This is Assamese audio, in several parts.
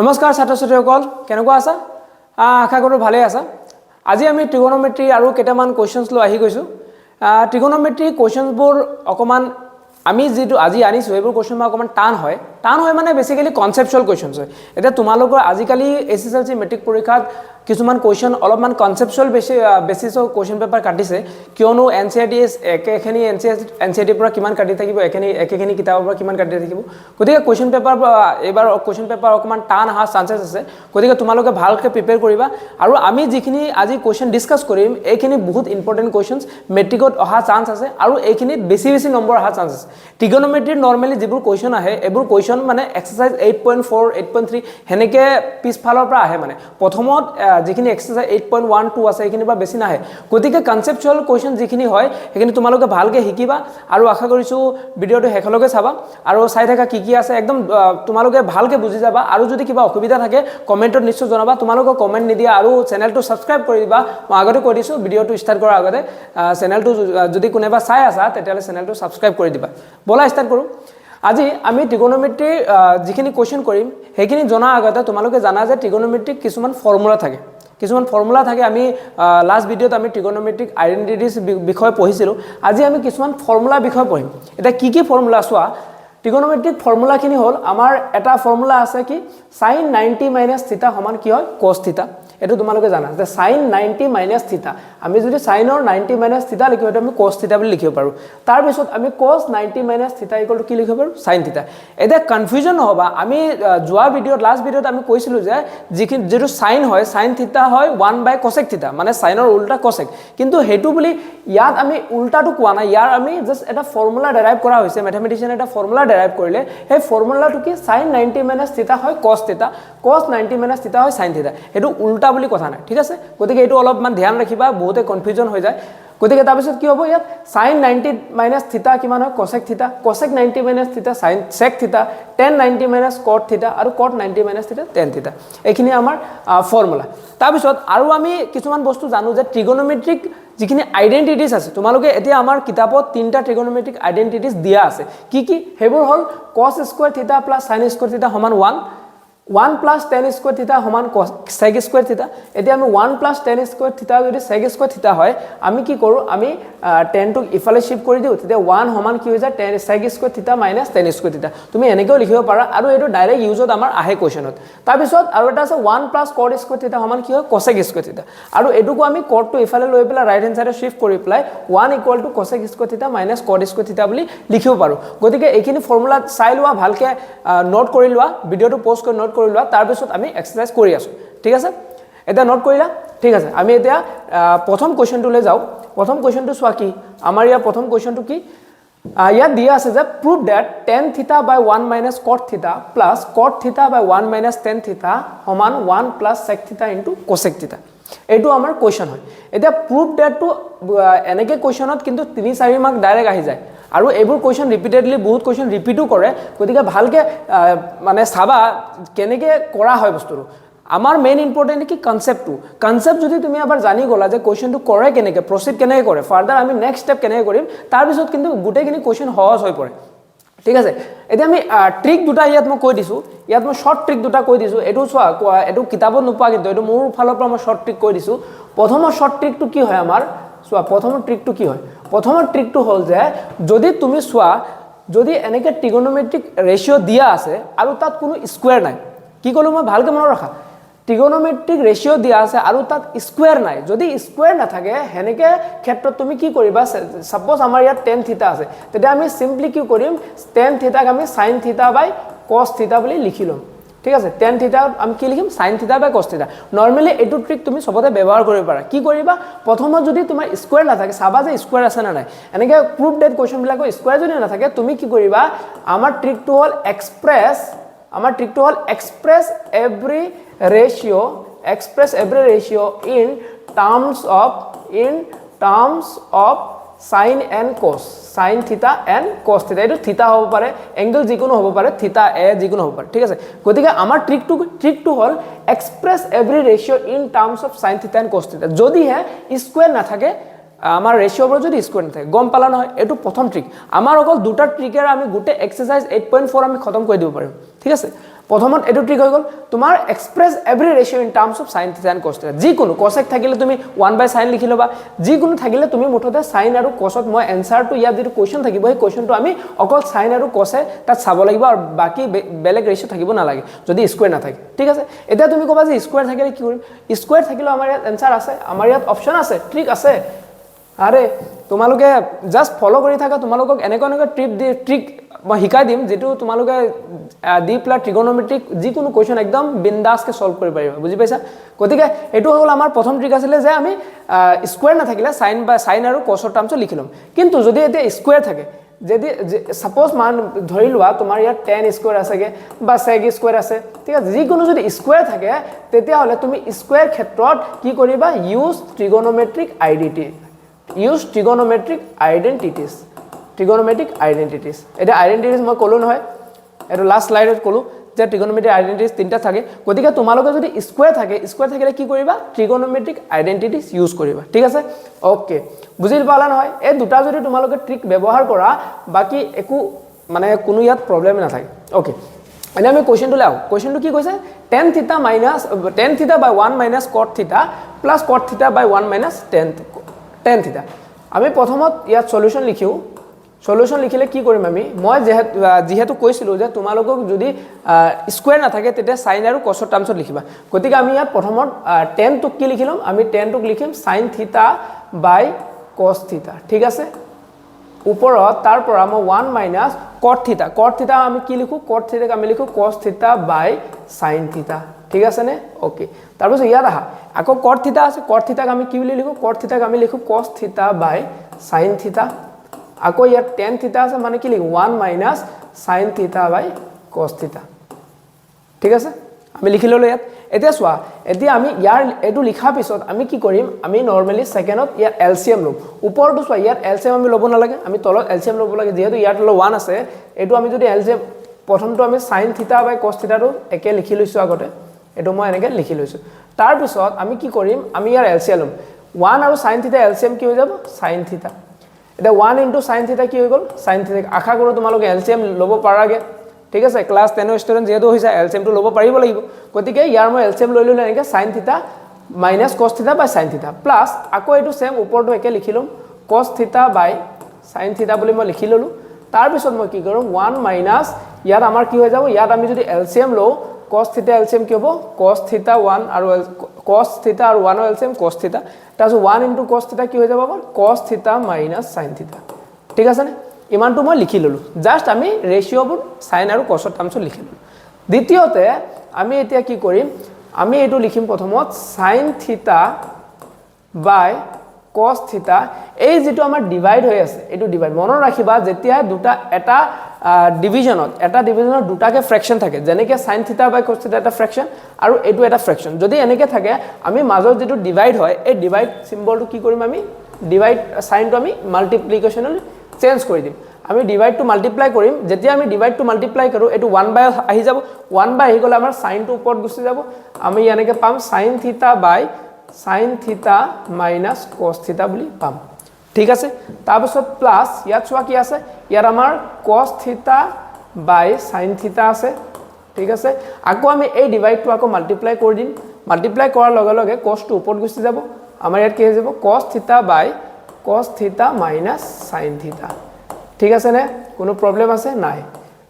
নমস্কাৰ ছাত্ৰ ছাত্ৰীসকল কেনেকুৱা আছা আশা কৰোঁ ভালে আছা আজি আমি ট্ৰিগোনোমেট্ৰি আৰু কেইটামান কোৱেশ্চনছ লৈ আহি গৈছো ট্ৰিগোনোমেট্ৰি কোৱেশ্চনছবোৰ অকমান আমি যেটো আজি আনিছো এইবোৰ কোৱেশ্চন অকমান টান হয় মানে বেসিক্যালি কনসেপচুয়াল কোৱেশ্চনছ হয় এটা তোমালোকৰ আজিকালি এসএসএলসি মেট্ৰিক পৰীক্ষাত কিছুমান কোৱেশ্চন অলপমান কনসেপচুয়াল বেসিসৰ কোৱেশ্চন পেপাৰ কাটিছে কিয়নো এনসিআৰটি একেখিনি এনসিআৰটি পৰা কিমান কাটি থাকিব একেখিনি কিতাপৰ পৰা কিমান কাটি থাকিব গতিকে কোৱেশ্চন পেপাৰ এবাৰ কোৱেশ্চন পেপাৰ অকমান টান অহা চান্সেছ আছে গতিকে তোমালোকে ভালকৈ প্ৰিপেয়াৰ কৰিবা আৰু আমি যিখিনি আজি কোৱেশ্চন ডিসকাস কৰিম এইখিনি বহুত ইম্পৰ্টেন্ট কোৱেশ্চনছ মেট্ৰিকত অহা চান্স আছে আৰু এইখিনিত বেছি নম্বৰ অহা চান্স আছে ট্ৰিগোনোমেট্ৰি নৰমালি যিবোৰ কোৱেশ্চন আহে এবোৰ কোৱেশ্চন মানে এক্সাৰসাইজ 8.4 8.3 হেনেকে পিছফালৰ পৰা আহে মানে প্ৰথমত যিখিনি এক্সাৰসাইজ 8.1 2 আছে এইখিনি বা বেছি নাহে গতিকে কনসেপচুয়াল কোৱেশ্চন যিখিনি হয় সেইখিনি তোমালোকে ভালকৈ শিকিবা আৰু আশা কৰিছো ভিডিওটো হেকলকে চাবা আৰু চাই থাকা কি আছে একদম তোমালোকে ভালকৈ বুজি যাবা আৰু যদি কিবা অসুবিধা থাকে কমেন্টত নিশ্চয় জনাবা তোমালোকে কমেন্ট নিদিয়া আৰু চেনেলটো সাবস্ক্ৰাইব কৰি দিবা মই আগতে কৈ দিছো ভিডিওটো ষ্টাৰ্ট কৰাৰ আগতে চেনেলটো যদি কোনেবা চাই আছা তেতিয়ালে চেনেলটো সাবস্ক্ৰাইব কৰি দিবা বলা ষ্টাৰ্ট কৰো আজি আমি ট্ৰিগোনোমেট্ৰি যিখিনি কোৱেশ্চন কৰিম সেইখিনি জনাৰ আগতে তোমালোকে জানা যে ট্ৰিগোনোমেট্ৰিক কিছুমান ফৰ্মুলা থাকে আমি লাষ্ট ভিডিওত আমি ট্ৰিগোনোমেট্ৰিক আইডেন্টিটিজ বিষয় পঢ়িছিলো আজি আমি কিছুমান ফৰ্মুলা বিষয় পঢ়িম এটা কি ফৰ্মুলা চোৱা ট্ৰিগোনোমেট্ৰিক ফৰ্মুলাখিনি হল আমাৰ এটা ফৰ্মুলা আছে কি sin 90 - θ সমান কি হয় cos θ এটো তোমালোকে জানা যে sin 90 - θ আমি যদি sin or 90 - θ লিখো এটা আমি cos θ বুলি লিখিব পাৰো তাৰ পিছত আমি cos 90 - θ = কি লিখিব পাৰো sin θ এটা কনফিউজন নহবা আমি জোৱা ভিডিওত লাষ্ট ভিডিওত আমি কৈছিলো যে যেটো sin হয় sin θ হয় 1/cosec θ মানে sin or উল্টা cosec কিন্তু হেতু বুলি ইয়াত আমি উল্টাটো কোৱা নাই ইয়াৰ আমি জাস্ট এটা ফৰ্মুলা ডেৰাইভ কৰা হৈছে ম্যাথমেটিশিয়ান এটা ফৰ্মুলা ডেৰাইভ কৰিলে সেই ফৰ্মুলাটো কি sin 90 - θ হয় cos θ cos 90 - θ হয় sin θ হেতু উল্টা বুলি কথা নাই ঠিক আছে গতিকে এটো অলপমান ধ্যান ৰাখিবা বহুতে কনফিউজন হৈ যায় গতিকে তাৰ পিছত কি হ'ব ইয়াত sin 90 - θ কিমান হয় cosec θ cosec 90 - θ sin sec θ tan 90 - cot θ আৰু cot 90 - θ tan θ এইখিনি আমাৰ ফৰ্মুলা তাৰ পিছত আৰু আমি কিছুমান বস্তু জানো যে ট্ৰিগোনোমেট্ৰিক যিখিনি আইডেন্টিটিজ আছে তোমালোকে এতিয়া আমাৰ কিতাপত তিনটা ট্ৰিগোনোমেট্ৰিক আইডেন্টিটিজ দিয়া আছে কি হেবোৰ হল cos স্কয়াৰ θ + sin স্কয়াৰ θ সমান 1 plus tan square theta সমান sec square theta এতিয়া আমি 1 plus tan square theta যদি sec square theta হয় আমি কি কৰো আমি tan টো ইফালে শিফট কৰি দিও তেতিয়া 1 সমান কি হৈ যায় tan sec square theta minus tan square theta তুমি এনেকৈ লিখিব পাৰা আৰু এটো ডাইৰেক্ট ইউজত আমাৰ আহে কোৱেশ্চনত তাৰ পিছত আৰু এটা আছে 1 plus cot square theta সমান কি হয় cosec square theta আৰু এটোকো আমি cot টো ইফালে লৈ পেলা ৰাইট হ্যান্ড সাইডে শিফট কৰি পেলাই 1 = cosec square theta minus cot square theta বুলি লিখিব পাৰো গতিকে এইখিনি ফৰ্মুলা চাই লোৱা ভালকে নোট কৰি লোৱা ভিডিওটো পজ কৰি নোট কৰি লোৱা তাৰ পিছত আমি এক্সাৰসাইজ কৰি আছো ঠিক আছে এটা নোট কৰিলা ঠিক আছে আমি এতিয়া প্ৰথম কোৱেশ্চনটোলৈ যাও প্ৰথম কোৱেশ্চনটো চোৱা কি আমাৰ ইয়াৰ প্ৰথম কোৱেশ্চনটো কি ইয়াত দিয়া আছে যে prove that tan θ / 1 - cot θ plus cot θ / 1 - tan θ সমান 1 plus sec θ into cosec θ এইটো আমাৰ কোৱেশ্চন হয় এতিয়া প্ৰুভ দ্যাট টো এনেকে কোৱেশ্চনত কিন্তু 3-4 মাৰ্ক ডাইৰেক্ট আহি যায় আৰু এইবোৰ কোৱেশ্চন ৰিপিটেডলি বহুত কোৱেশ্চন ৰিপিটো কৰে গতিকে ভালকে মানে চাবা কেনেকে কৰা হয় বস্তুটো আমাৰ মেইন ইম্পৰ্টেন্ট কি কনসেপ্ট যদি তুমি এবাৰ জানি গলা যে কোৱেশ্চনটো কৰে কেনেকে প্ৰসিড কেনেকে কৰে ফাৰ্দাৰ আমি নেক্সট স্টেপ কেনেকে কৰিম তাৰ পিছত কিন্তু গুটেখিনি কোৱেশ্চন সহজ হৈ পৰে ঠিক আছে এতিয়া আমি ট্ৰিক দুটা ইয়াত মই কৈ দিছো ইয়াত মই শৰ্ট ট্ৰিক দুটা কৈ দিছো এটো চোৱা এটো কিতাপত নোপোৱা কিন্তু এটো মোৰ ফালৰ পৰা মই শৰ্ট ট্ৰিক কৈ দিছো প্ৰথমৰ শৰ্ট ট্ৰিকটো কি হয় আমাৰ চোৱা প্ৰথমৰ ট্ৰিকটো কি হয় প্ৰথমৰ ট্ৰিকটো হল যে যদি তুমি চোৱা যদি এনেকে ট্ৰিগোনোমেট্ৰিক ৰেশিও দিয়া আছে আৰু তাত কোনো স্কয়াৰ নাই কি কলো মই ভালকে মনত ৰাখা ট্ৰিগোনোমেট্ৰিক ৰেশিও দিয়া আছে আৰু তাত স্কয়াৰ নাই যদি স্কয়াৰ না থাকে হেনেকে ক্ষেত্ৰত তুমি কি কৰিবা সাপোজ আমাৰ ইয়াত tan θ আছে তেতিয়া আমি সিম্পলি কি কৰিম tan θ ক আমি sin θ / cos θ বুলি লিখি লম ঠিক আছে tan θ আমি কি লিখিম sin θ / cos θ নরমালি এটো ট্ৰিক তুমি সবতে ব্যৱহাৰ কৰিব পাৰা কি কৰিবা প্ৰথমত যদি তোমাৰ স্কয়াৰ না থাকে চাবা যে স্কয়াৰ আছে না নাই এনেকে প্ৰুভ ডেট কোৱেশ্চন বিলাকৰ স্কয়াৰ যদি না থাকে তুমি কি কৰিবা আমাৰ ট্ৰিকটো হল express every ratio in terms of sin and cos sin theta and cos theta এটো থিতা হ'ব পাৰে এংগল যিকোনো হ'ব পাৰে থিতা এ যিকোনো হ'ব পাৰে ঠিক আছে গতিকে আমাৰ ট্ৰিকটো হল express every ratio in terms of sin theta and cos theta যদি হে স্কয়াৰ না থাকে আমাৰ ৰেশিওবোৰ যদি স্কয়াৰ না থাকে গম পালা নহয় এটো প্ৰথম ট্ৰিক আমাৰ অকল দুটা ট্ৰিকেৰ আমি গুটে এক্সাৰসাইজ 8.4 আমি খতম কৰি দিব পাৰিম ঠিক আছে প্ৰথমত এটো ট্ৰিক হৈ গল তোমাৰ express every ratio in terms of sin theta and cos theta যিকোনো cosec থাকিলে তুমি 1/sin লিখি লবা যিকোনো থাকিলে তুমি মুঠতে sin আৰু cosত মই এনসাৰটো ইয়াত যেটো কোৱেশ্চন থাকিব এই কোৱেশ্চনটো আমি অকল sin আৰু cos এ তাত চাব লাগিব আৰু বাকি বেলেগ ৰেশিও থাকিব নালাগে যদি স্কয়াৰ নাথাকে ঠিক আছে এটা তুমি কবা যে স্কয়াৰ থাকিলে কি কৰিম স্কয়াৰ থাকিলে আমাৰ ইয়াত এনসাৰ আছে আমাৰ ইয়াত অপচন আছে ট্ৰিক আছে আৰে তোমালোকে জাস্ট ফলো কৰি থাকা তোমালোকক এনেকৈ ট্ৰিক মই শিকাই দিম যেটো তোমালোকে ডি প্লাস ট্ৰিগোনোমেট্ৰিক যিকোনো কোৱেশ্চন একদম বিন্দাসকে সলভ কৰি পাৰিবা বুজি পাইছা গতিকে এটো হ'ল আমাৰ প্ৰথম ট্ৰিক আছিল যে আমি স্কয়াৰ নাথাকিলে sin আৰু cos ৰ টাৰ্মছ লিখি লম কিন্তু যদি এটা স্কয়াৰ থাকে যদি সাপোজ মান ধৰি লোৱা তোমাৰ ইয়াত tan স্কয়াৰ আছেগে বা sec স্কয়াৰ আছে ঠিক আছে যিকোনো যদি স্কয়াৰ থাকে তেতিয়া হলে তুমি স্কয়াৰ ক্ষেত্ৰত কি কৰিবা use trigonometric identity use trigonometric identities এটা আইডেন্টিটিজ মই কলো নহয় এটো লাস্ট স্লাইডত কলো যে ট্ৰিগোনোমেট্ৰিক আইডেন্টিটিজ তিনটা থাকে গতিকে তোমালোকে যদি স্কয়াৰ থাকিলে কি কৰিবা ট্ৰিগোনোমেট্ৰিক আইডেন্টিটিজ ইউজ কৰিবা ঠিক আছে ওকে বুজিল পালা নহয় এই দুটা যদি তোমালোকে ট্ৰিক ব্যৱহাৰ কৰা বাকি একো মানে কোনো ইয়াত প্ৰবলেম নাথাকে ওকে এনে আমি কোৱেশ্চনটো লাও কোৱেশ্চনটো কি কৈছে tan theta by 1 minus cot theta plus cot theta by 1 minus tan theta আমি প্ৰথমত ইয়াত সলিউশন লিখিও সলিউশন লিখিলে কি কৰিম আমি মই যেহেতু কৈছিলো যে তোমালোকক যদি স্কয়াৰ নাথাকে তেতিয়া sin আৰু cos ৰ টাৰ্মছত লিখিবা গতিকে আমি ইয়াত প্ৰথমত tan টুক কি লিখিলম আমি tan টুক লিখিম sin theta by cos theta ঠিক আছে ওপৰত তাৰ পৰা মই 1 minus cot theta আমি কি লিখো cot theta আমি লিখো cos theta by sin theta ঠিক আছে নে ওকে তাৰপিছত ইয়াত আহা আকৌ cot theta আছে cot theta আমি কি বুলি লিখো cot theta আমি লিখো cos theta by sin theta আকৌ ইয়াত tan theta আছে মানে কি লিখো 1 minus sin theta by cos theta ঠিক আছে আমি লিখি ললো ইয়াত এতিয়া সোৱা এতিয়া আমি ইয়াৰ এটো লিখা পিছত আমি কি কৰিম আমি নৰমালি সেকেন্ডত ইয়াৰ এলসিএম লম ওপৰটো সোৱা ইয়াৰ এলসিএম আমি লব নালাগে আমি তলত এলসিএম লব লাগে যেহেতু ইয়াত 1 আছে এটো আমি যদি এলসিএম প্ৰথমটো আমি sin theta by cos theta টো একে লিখি লৈছো আগতে এটো মই এনেকে লিখি লৈছো তাৰ পিছত আমি কি কৰিম আমি ইয়াৰ এলসিএম লম 1 আৰু sin theta এলসিএম কি হৈ যাব sin theta এটা 1 into sin theta কি হৈ গল sin theta আশা কৰো তোমালোকে এলসিএম লব পাৰাগে ঠিক আছে ক্লাস 10 ৰ ষ্টুডেন্ট যেহেতু হৈছে এলসিএম টো লব পাৰিব লাগিব গতিকে ইয়াৰ মই এলসিএম লৈ ললে এনেকে sin theta minus cos theta by sin theta plus আকৌ এটো সেম ওপৰটো একে লিখিলম cos theta by sin theta বুলি মই লিখি ললো তাৰ পিছত মই কি কৰিম 1 minus ইয়াত আমাৰ কি হৈ যাব ইয়াত আমি যদি এলসিএম লও cos theta LCM কি হ'ব cos theta 1 আৰু cos theta আৰু 1 LCM cos theta তাছ 1 into cos theta কি হৈ যাব cos theta minus sin theta ঠিক আছে নে ইমানটো মই লিখি ললো জাস্ট আমি ৰেশিওবোৰ sin আৰু cos ৰ টাৰ্মছত লিখি ললো দ্বিতীয়তে আমি এতিয়া কি কৰিম আমি এটো লিখিম প্ৰথমত sin theta by cos theta এই যেটো আমাৰ ডিভাইড হৈ আছে এটো ডিভাইড মনত ৰাখিবা যেতিয়া দুটা এটা ডিভিজনত দুটাকে ফ্ৰেকশন থাকে যেনেকে sin theta by cos theta এটা ফ্ৰেকশন আৰু এটো এটা ফ্ৰেকশন যদি এনেকে থাকে আমি মাজৰ যেটো ডিভাইড হয় এই ডিভাইড সিম্বলটো কি কৰিম আমি ডিভাইড সাইনটো আমি মাল্টিপ্লিকেশনাল চেঞ্জ কৰি দিম আমি ডিভাইড টু মাল্টিপ্লাই কৰিম যেতিয়া আমি ডিভাইড টু মাল্টিপ্লাই কৰো এটো 1 বাই আহি যাব 1 বাই আহি গলে আমাৰ সাইনটো ওপৰত গুছি যাব আমি এনেকে পাম sin theta by sin theta minus cos theta বুলি পাম ঠিক আছে তাৰপিছত প্লাস ইয়াত চোৱা কি আছে ইয়াৰ আমাৰ cos theta by sin theta আছে ঠিক আছে আকৌ আমি এই ডিভাইডটো আকৌ মাল্টিপ্লাই কৰি দিম মাল্টিপ্লাই কৰাৰ লগে লগে cos টো ওপৰত গুছি যাব আমাৰ ইয়াত কি হৈ যাব cos theta by cos theta minus sin theta ঠিক আছে নে কোনো প্ৰবলেম আছে নাই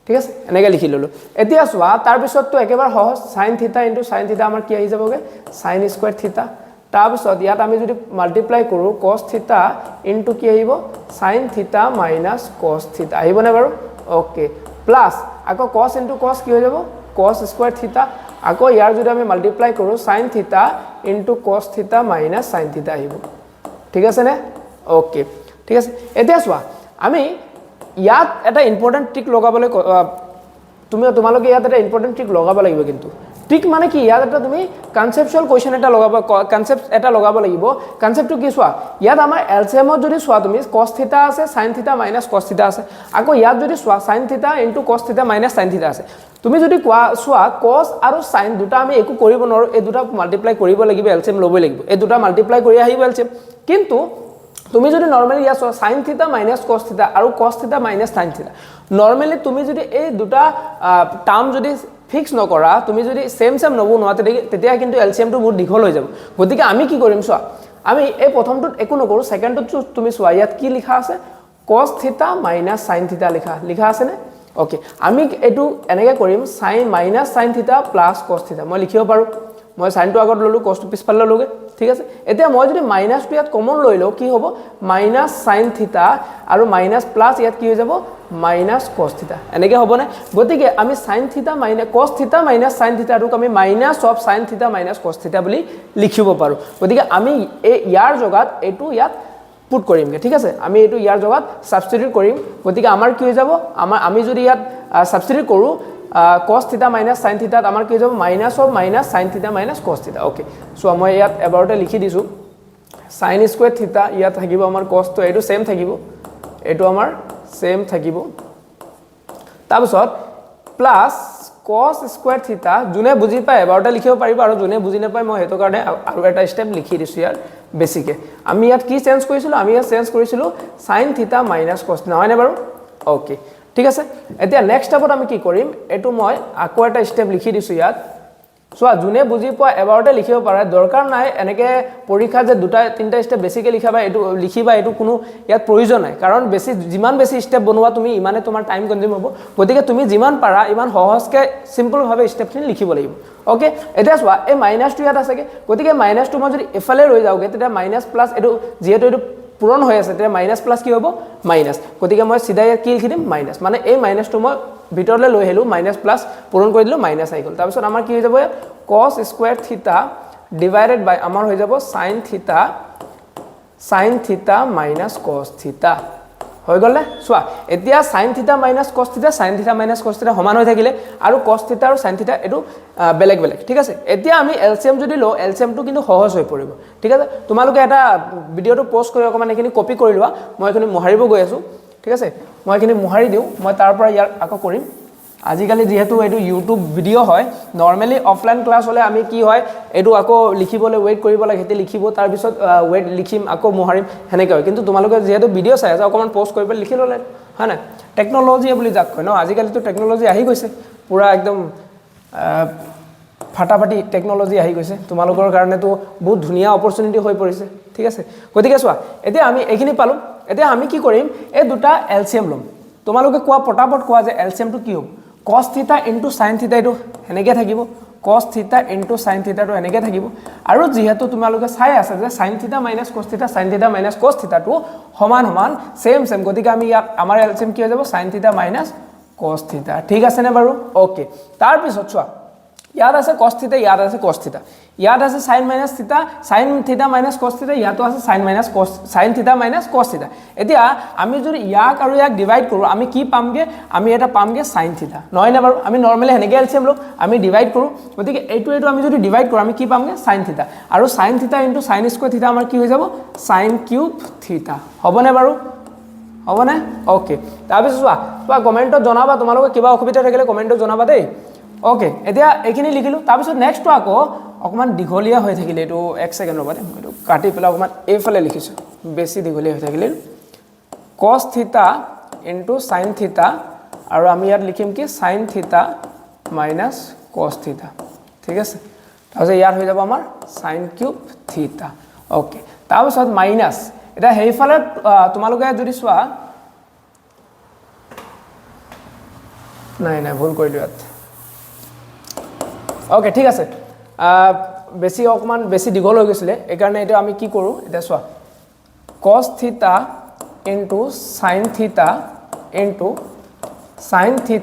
ঠিক আছে এনেকে লিখি ললো এতিয়া চোৱা তাৰ পিছত তো একেবাৰ সহজ sin theta into sin theta আমাৰ কি আহি যাবগে sin square theta তাৰ পিছত ইয়াত আমি যদি মাল্টিপ্লাই কৰো cos theta into কি আহিব sin theta minus cos theta আহিব না বাৰু ওকে প্লাস আকৌ cos into cos কি হৈ যাব cos square theta আকৌ ইয়াৰ যদি আমি মাল্টিপ্লাই কৰো sin theta into cos theta minus sin theta আহিব ঠিক আছে নে ওকে ঠিক আছে এতিয়া চোৱা আমি ইয়াত এটা ইম্পৰ্টেন্ট ট্ৰিক লগাবলৈ তোমালোকে ইয়াত এটা ইম্পৰ্টেন্ট ট্ৰিক লগাব লাগিব কিন্তু ট্ৰিক মানে কি ইয়াত এটা তুমি কনসেপচুয়াল কোৱেশ্চন এটা লগাব কনসেপ্ট এটা লগাব লাগিব কনসেপ্টটো কি চোৱা ইয়াত আমাৰ এলসিএমত যদি চোৱা তুমি cos theta আছে sin theta minus cos theta আছে আকৌ ইয়াত যদি চোৱা sin theta into cos theta minus sin theta আছে তুমি যদি চোৱা cos আৰু sin দুটা আমি একো কৰিব নোৱাৰো এই দুটা মাল্টিপ্লাই কৰিব লাগিব এলসিএম লবই লাগিব এই দুটা মাল্টিপ্লাই কৰি আহিব এলসিএম কিন্তু তুমি যদি নৰমালি ইয়া sin theta minus cos theta আৰু cos theta minus sin theta নৰমালি তুমি যদি এই দুটা টাৰ্ম যদি ফিক্স নকৰা তুমি যদি সেম নবনোৱা তেতিয়া কিন্তু এলচিএমটো বহুত দীঘল হৈ যাব গতিকে আমি কি কৰিম চোৱা আমি এই প্ৰথমটোত একো নকৰো সেকেন্ডটো তুমি চোৱা ইয়াত কি লিখা আছে cos θ - sin θ লিখা আছে নে ওকে আমি এটো এনেকৈ কৰিম sin sin θ cos θ মই লিখিব পাৰো মই সাইনটো আগত ললো cosটো পিছফালে ললোগে ঠিক আছে এতিয়া মই যদি মাইনাসটো ইয়াত কমন লৈ লও কি হ'ব sin θ আৰু মাইনাস প্লাস ইয়াত কি হৈ যাব cos θ এনেকৈ হ'ব নে গতিকে আমি sin θ cos θ sin θ ৰুক আমি sin θ cos θ বুলি লিখিব পাৰো গতিকে আমি এই ইয়াৰ জগাত এটো ইয়াত পুট কৰিমগে ঠিক আছে আমি এটো ইয়াৰ জগাত সাবস্টিটিউট কৰিম গতিকে আমাৰ কি হৈ যাব আমি যদি ইয়াত সাবস্টিটিউট কৰো cos θ sin θ আমাৰ কি হৈ যাব sin θ cos θ ওকে সো মই ইয়াত এবাৰতে লিখি দিছো sin স্কয়াৰ θ ইয়াত থাকিব আমাৰ cos তো এটো সেম থাকিব এটো আমাৰ সেম থাকিব তাৰপিছত প্লাস cos স্কয়াৰ θ যোনে বুজি পায় এবাৰতে লিখিব পাৰিব আৰু যোনে বুজি নাপায় মই হেতু কাৰণে আৰু এটা স্টেপ লিখি দিছো ইয়াৰ বেসিকে আমি ইয়াত কি চেঞ্জ কৰিছিলো আমি ইয়াত চেঞ্জ কৰিছিলো sin θ cos নহয় নে বাৰু ওকে ঠিক আছে এতিয়া নেক্সট স্টেপত আমি কি কৰিম এটো মই আকৌ এটা স্টেপ লিখি দিছো ইয়াত সোয়া জুনে বুজি পোৱা এবাৰতে লিখিব পাৰে দৰকাৰ নাই এনেকে পৰীক্ষা যে দুটা তিনটা স্টেপ বেসিকে লিখাবা এটো লিখিবা এটো কোনো ইয়াত প্ৰয়োজন নাই কাৰণ বেসি যিমান বেসি স্টেপ বনোৱা তুমি ইমানে তোমাৰ টাইম কনজিউম হ'ব গতিকে তুমি যিমান পাৰা ইমান সহজকে সিম্পল ভাবে স্টেপখিনি লিখিব লাগিব ওকে এটা সোয়া এই মাইনাসটো ইয়াত আছে গতিকে মাইনাসটো মই যদি এফালে লৈ যাওগে তেতিয়া মাইনাস প্লাস এটো যেহেতু এটো পূৰণ হৈ আছে তেতিয়া মাইনাস প্লাস কি হ'ব মাইনাস গতিকে মই সিধা ইয়াত কি লিখি দিম মাইনাস মানে এই মাইনাসটো মই ভিতৰলে লৈ হেলু মাইনাস প্লাস পূৰণ কৰি দিলো মাইনাস আই গল তাৰ পিছত আমাৰ কি হৈ যাব cos স্কয়াৰ θ ডিভাইডেড বাই আমাৰ হৈ যাব sin θ cos θ হৈ গল নে সোয়া এতিয়া sin θ cos θ sin θ cos θ সমান হৈ থাকিলে আৰু cos θ আৰু sin θ এটো বেলেগ বেলেগ ঠিক আছে এতিয়া আমি এলসিএম যদি লো এলসিএম টো কিন্তু সহজ হৈ পৰিব ঠিক আছে তোমালোকে এটা ভিডিওটো পোষ্ট কৰি অকমান এখিনি কপি কৰি লোৱা মই এখিনি মহাৰিব গৈ আছো ঠিক আছে মই এখিনি মহাৰি দিও মই তাৰ পৰা ইয়াৰ আকৌ কৰিম আজিকালি যেহেতু এটো ইউটিউব ভিডিও হয় নরমালি অফলাইন ক্লাস হলে আমি কি হয় এটো আকৌ লিখিবলে ওয়েট কৰিব লাগে হেতে লিখিব তাৰ পিছত ওয়েট লিখিম আকৌ মহাৰিম হেনেকৈ হয় কিন্তু তোমালোকে যেহেতু ভিডিও চাই আছে অকমান পোষ্ট কৰিব লিখি ললে হয় না টেকনলজি বুলি যাক কয় ন আজিকালি তো টেকনলজি আহি গৈছে পুৰা একদম ফাটাফাটি টেকনলজি আহি গৈছে তোমালোকৰ কাৰণে তো বহুত ধুনিয়া অপৰচুনিটি হৈ পৰিছে ঠিক আছে গতিকে সোৱা এতিয়া আমি এখিনি পালো এতিয়া আমি কি কৰিম এই দুটা এলসিএম লম তোমালোকে কোৱা পটাপট কোৱা যে এলসিএম টো কি হ'ব cos θ * sin θ এটো হেনেকে থাকিব cos θ * sin θ টো এনেকে থাকিব আৰু যেহেতু তোমালোকে চাই আছে যে sin θ - cos θ sin θ - cos θ টো সমান সমান সেম গতিকে আমি ইয়াত আমাৰ এলসিএম কি হৈ যাব sin θ - cos θ ঠিক আছে নে বাৰু ওকে তাৰ পিছত চোৱা ইয়াত আছে cos θ ইয়াত আছে cos θ ইয়াত আছে sin - θ sin θ - cos θ ইয়াতো আছে sin θ - cos θ এতিয়া আমি যদি ইয়াক আৰু ইয়াক ডিভাইড কৰো আমি কি পামগে আমি এটা পামগে sin θ নহয় না বাৰু আমি নৰমালি হেনেকে এলসিএম লও আমি ডিভাইড কৰো গতিকে এইটো আমি যদি ডিভাইড কৰো আমি কি পামগে sin θ আৰু sin θ * sin স্কয়াৰ θ আমাৰ কি হৈ যাব sin কিউব θ হবনে বাৰু হবনে ওকে তাৰ পিছত চোৱা কমেন্টত জনাবা তোমালোকে কিবা অসুবিধা থাকিলে কমেন্টত জনাবা দেই ওকে এতিয়া এখিনি লিখিলো তাৰ পিছত নেক্সট টো আকৌ অকমান দিঘলিয়া হৈ থাকিলে এটো 1 সেকেন্ড ৰবাতে মই এটো কাটি পেলা অকমান এফালে লিখিছো বেছি দিঘলিয়া হৈ থাকিলে cos θ * sin θ আৰু আমি ইয়াত লিখিম কি sin θ - cos θ ঠিক আছে তাৰপিছত ইয়াত হৈ যাব আমাৰ sin কিউব θ ওকে তাৰপিছত মাইনাস এটা হেইফালে তোমালোকে যদি চোৱা নাই ভুল কৰিলো ইয়াত ওকে ঠিক আছে বেছি অকমান বেছি দিগল হৈ গৈছিলে এই কাৰণে এটা আমি কি কৰো এটা চোৱা cos θ sin θ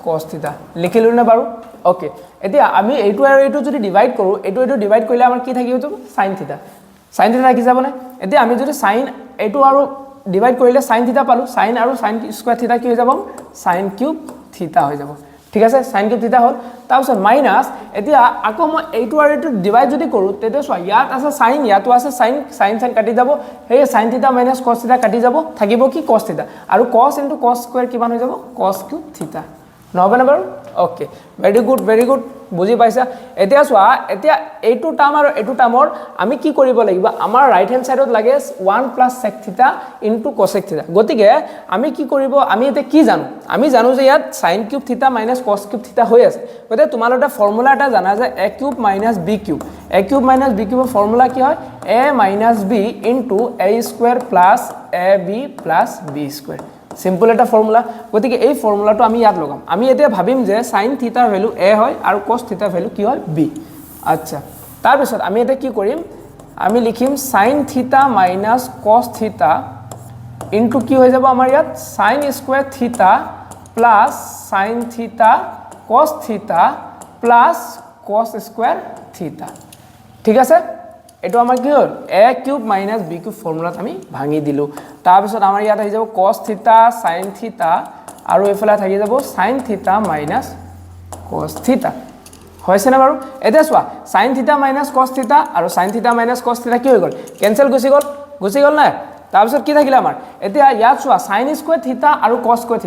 cos θ লিখিলো না বাৰু ওকে এতিয়া আমি এইটো আৰু এইটো যদি ডিভাইড কৰো এইটো ডিভাইড কৰিলে আমাৰ কি থাকি যাব sin θ ৰাখি যাব না এতিয়া আমি যদি sin এইটো আৰু ডিভাইড কৰিলে sin θ পালো sin আৰু sin স্কয়াৰ θ কি হৈ যাব sin কিউব θ হৈ যাব ঠিক আছে sin কিউব θ হল তাৰপিছত মাইনাস এতিয়া আকৌ মই এইটো আৰু এইটো ডিভাইড যদি কৰো তেতিয়া চোৱা ইয়াত আছে sin ইয়াতো আছে sin কাটি যাব এই sin θ - cos θ কাটি যাব থাকিব কি cos θ আৰু cos * cos স্কয়াৰ কিমান হৈ যাব cos কিউব θ নহব না বাৰু ওকে ভেৰি গুড বুজি পাইছা এতিয়া চোৱা এতিয়া এইটো টাৰ্ম আৰু এইটো টাৰ্মৰ আমি কি কৰিব লাগিব আমাৰ ৰাইট হ্যান্ড সাইডত লাগে 1 + sec θ * cosec θ গতিকে আমি কি কৰিব আমি এতিয়া কি জানো আমি জানো যে ইয়াত sin কিউব θ - cos কিউব θ হৈ আছে গতিকে তোমালোকে এটা ফৰ্মুলা এটা জানা যে a cube - b cube a cube - b কিউবৰ ফৰ্মুলা কি হয় a - b * a square + ab + b square simple এটা ফৰ্মুলা গতিকে এই ফৰ্মুলাটো আমি ইয়াত লগাম আমি এতিয়া ভাবিম যে sin θ ৰ ভ্যালু a হয় আৰু cos θ ৰ ভ্যালু কি হয় b আচ্ছা তাৰ পিছত আমি এটা কি কৰিম আমি লিখিম sin θ - cos θ ইনটু কি হৈ যাব আমাৰ ইয়াত sin square θ plus sin θ cos θ plus cos square θ ঠিক আছে এটো আমাৰ কি হ'ল a কিউব - b কিউব ফৰ্মুলাত আমি ভাঙি দিলো তাৰ পিছত আমাৰ ইয়াত আহি যাব cos θ sin θ আৰু এফালে থাকি যাব sin θ - cos θ হৈছে না বাৰু এটা চোৱা sin θ - cos θ আৰু sin θ - cos θ কি হৈ গল কেনসেল গুচি গল না তাৰ পিছত কি থাকিলে আমাৰ এতিয়া ইয়াত চোৱা sin স্কয়াৰ θ আৰু cos স্কয়াৰ θ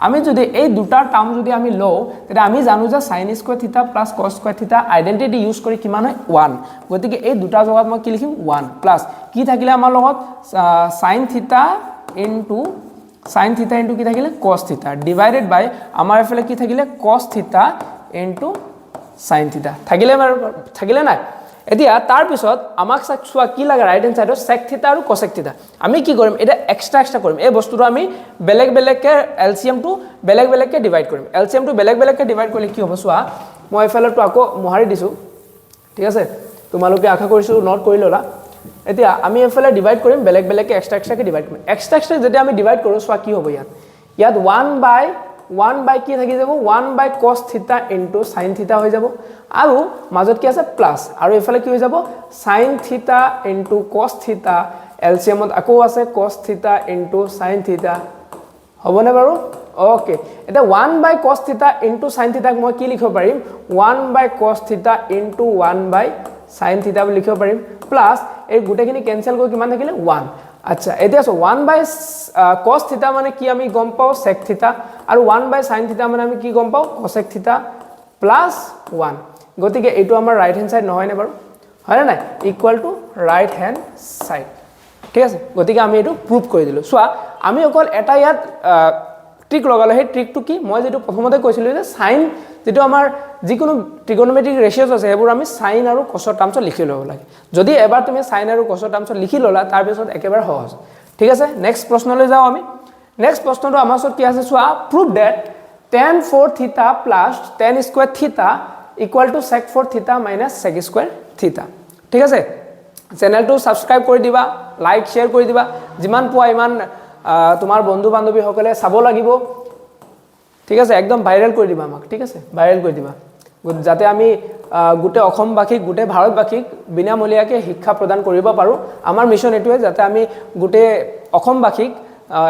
আমি যদি এই দুটা টাৰ্ম যদি আমি লও তেতিয়া আমি জানো যে sin square θ + cos square θ identity use কৰি কিমান হয় 1 গতিকে এই দুটা জগত মই কি লিখিম 1 প্লাস কি থাকিলে আমাৰ লগত sin θ কি থাকিলে cos θ ডিভাইডেড বাই আমাৰ এফালে কি থাকিলে cos θ sin θ থাকিলে নাই এতিয়া তাৰ পিছত আমাক চোৱা কি লাগে ৰাইট হ্যান্ড সাইডত sec θ আৰু cosec θ আমি কি কৰিম এটা এক্সট্ৰা কৰিম এই বস্তুটো আমি বেলেগ এলসিএম টো বেলেগকে ডিভাইড কৰিম এলসিএম টো বেলেগকে ডিভাইড কৰিলে কি হ'ব চোৱা মই এফালেটো আকৌ মোহাৰি দিছো ঠিক আছে তোমালোকে আশা কৰিছো নোট কৰি ললা এতিয়া আমি এফালে ডিভাইড কৰিম বেলেগকে এক্সট্ৰাকে ডিভাইড কৰিম এক্সট্ৰা যদি আমি ডিভাইড কৰো চোৱা কি হ'ব ইয়াত 1 বাই কি থাকি যাব 1 বাই cos θ * sin θ হৈ যাব আৰু মাজত কি আছে প্লাস আৰু এফালে কি হৈ যাব sin θ * cos θ এলসিএমত আকৌ আছে cos θ * sin θ হ'বনে বাৰু ওকে এটা 1 বাই cos θ * sin θ ক মই কি লিখিব পাৰিম 1 বাই cos θ * 1 বাই sin θ বুলি লিখিব পাৰিম প্লাস এই গুটেখিনি কেনসেল কৰি কিমান থাকিলে 1 আচ্ছা এতিয়া সো 1 বাই cos θ মানে কি আমি গম পাও sec θ আৰু 1 বাই sin θ মানে আমি কি গম পাও cosec θ প্লাস 1 গতিকে এইটো আমাৰ ৰাইট হ্যান্ড সাইড নহয় নে বাৰু হয় না নাই equal to right hand side ঠিক আছে গতিকে আমি এইটো প্ৰুভ কৰি দিলো সোয়া আমি অকল এটা ইয়াত ট্ৰিক লগালে সেই ট্ৰিকটো কি মই যেটো প্ৰথমতে কৈছিলো যে sin যেটো আমাৰ যিকোনো ট্ৰিগোনোমেট্ৰিক ৰেশিওস আছে হেবোৰ আমি sin আৰু cos ৰ টাৰ্মছত লিখি লব লাগে যদি এবাৰ তুমি sin আৰু cos ৰ টাৰ্মছত লিখি ললা তাৰ পিছত একেবাৰে সহজ ঠিক আছে নেক্সট প্ৰশ্নলৈ যাও আমি নেক্সট প্ৰশ্নটো আমাৰ ওচৰত কি আছে সোয়া prove that tan 4 θ + tan square θ = sec 4 θ - sec square θ ঠিক আছে চেনেলটো সাবস্ক্ৰাইব কৰি দিবা লাইক শেয়াৰ কৰি দিবা যিমান পোৱা ইমান তোমাৰ বন্ধু বান্ধৱী সকলে চাব লাগিব ঠিক আছে একদম ভাইৰাল কৰি দিবা আমাক ঠিক আছে ভাইৰাল কৰি দিবা যাতে আমি গুটে অসমবাসীক গুটে ভাৰতবাসীক বিনামূলীয়াকৈ শিক্ষা প্ৰদান কৰিব পাৰো আমাৰ মিশন এটোৱে যাতে আমি গুটে অসমবাসীক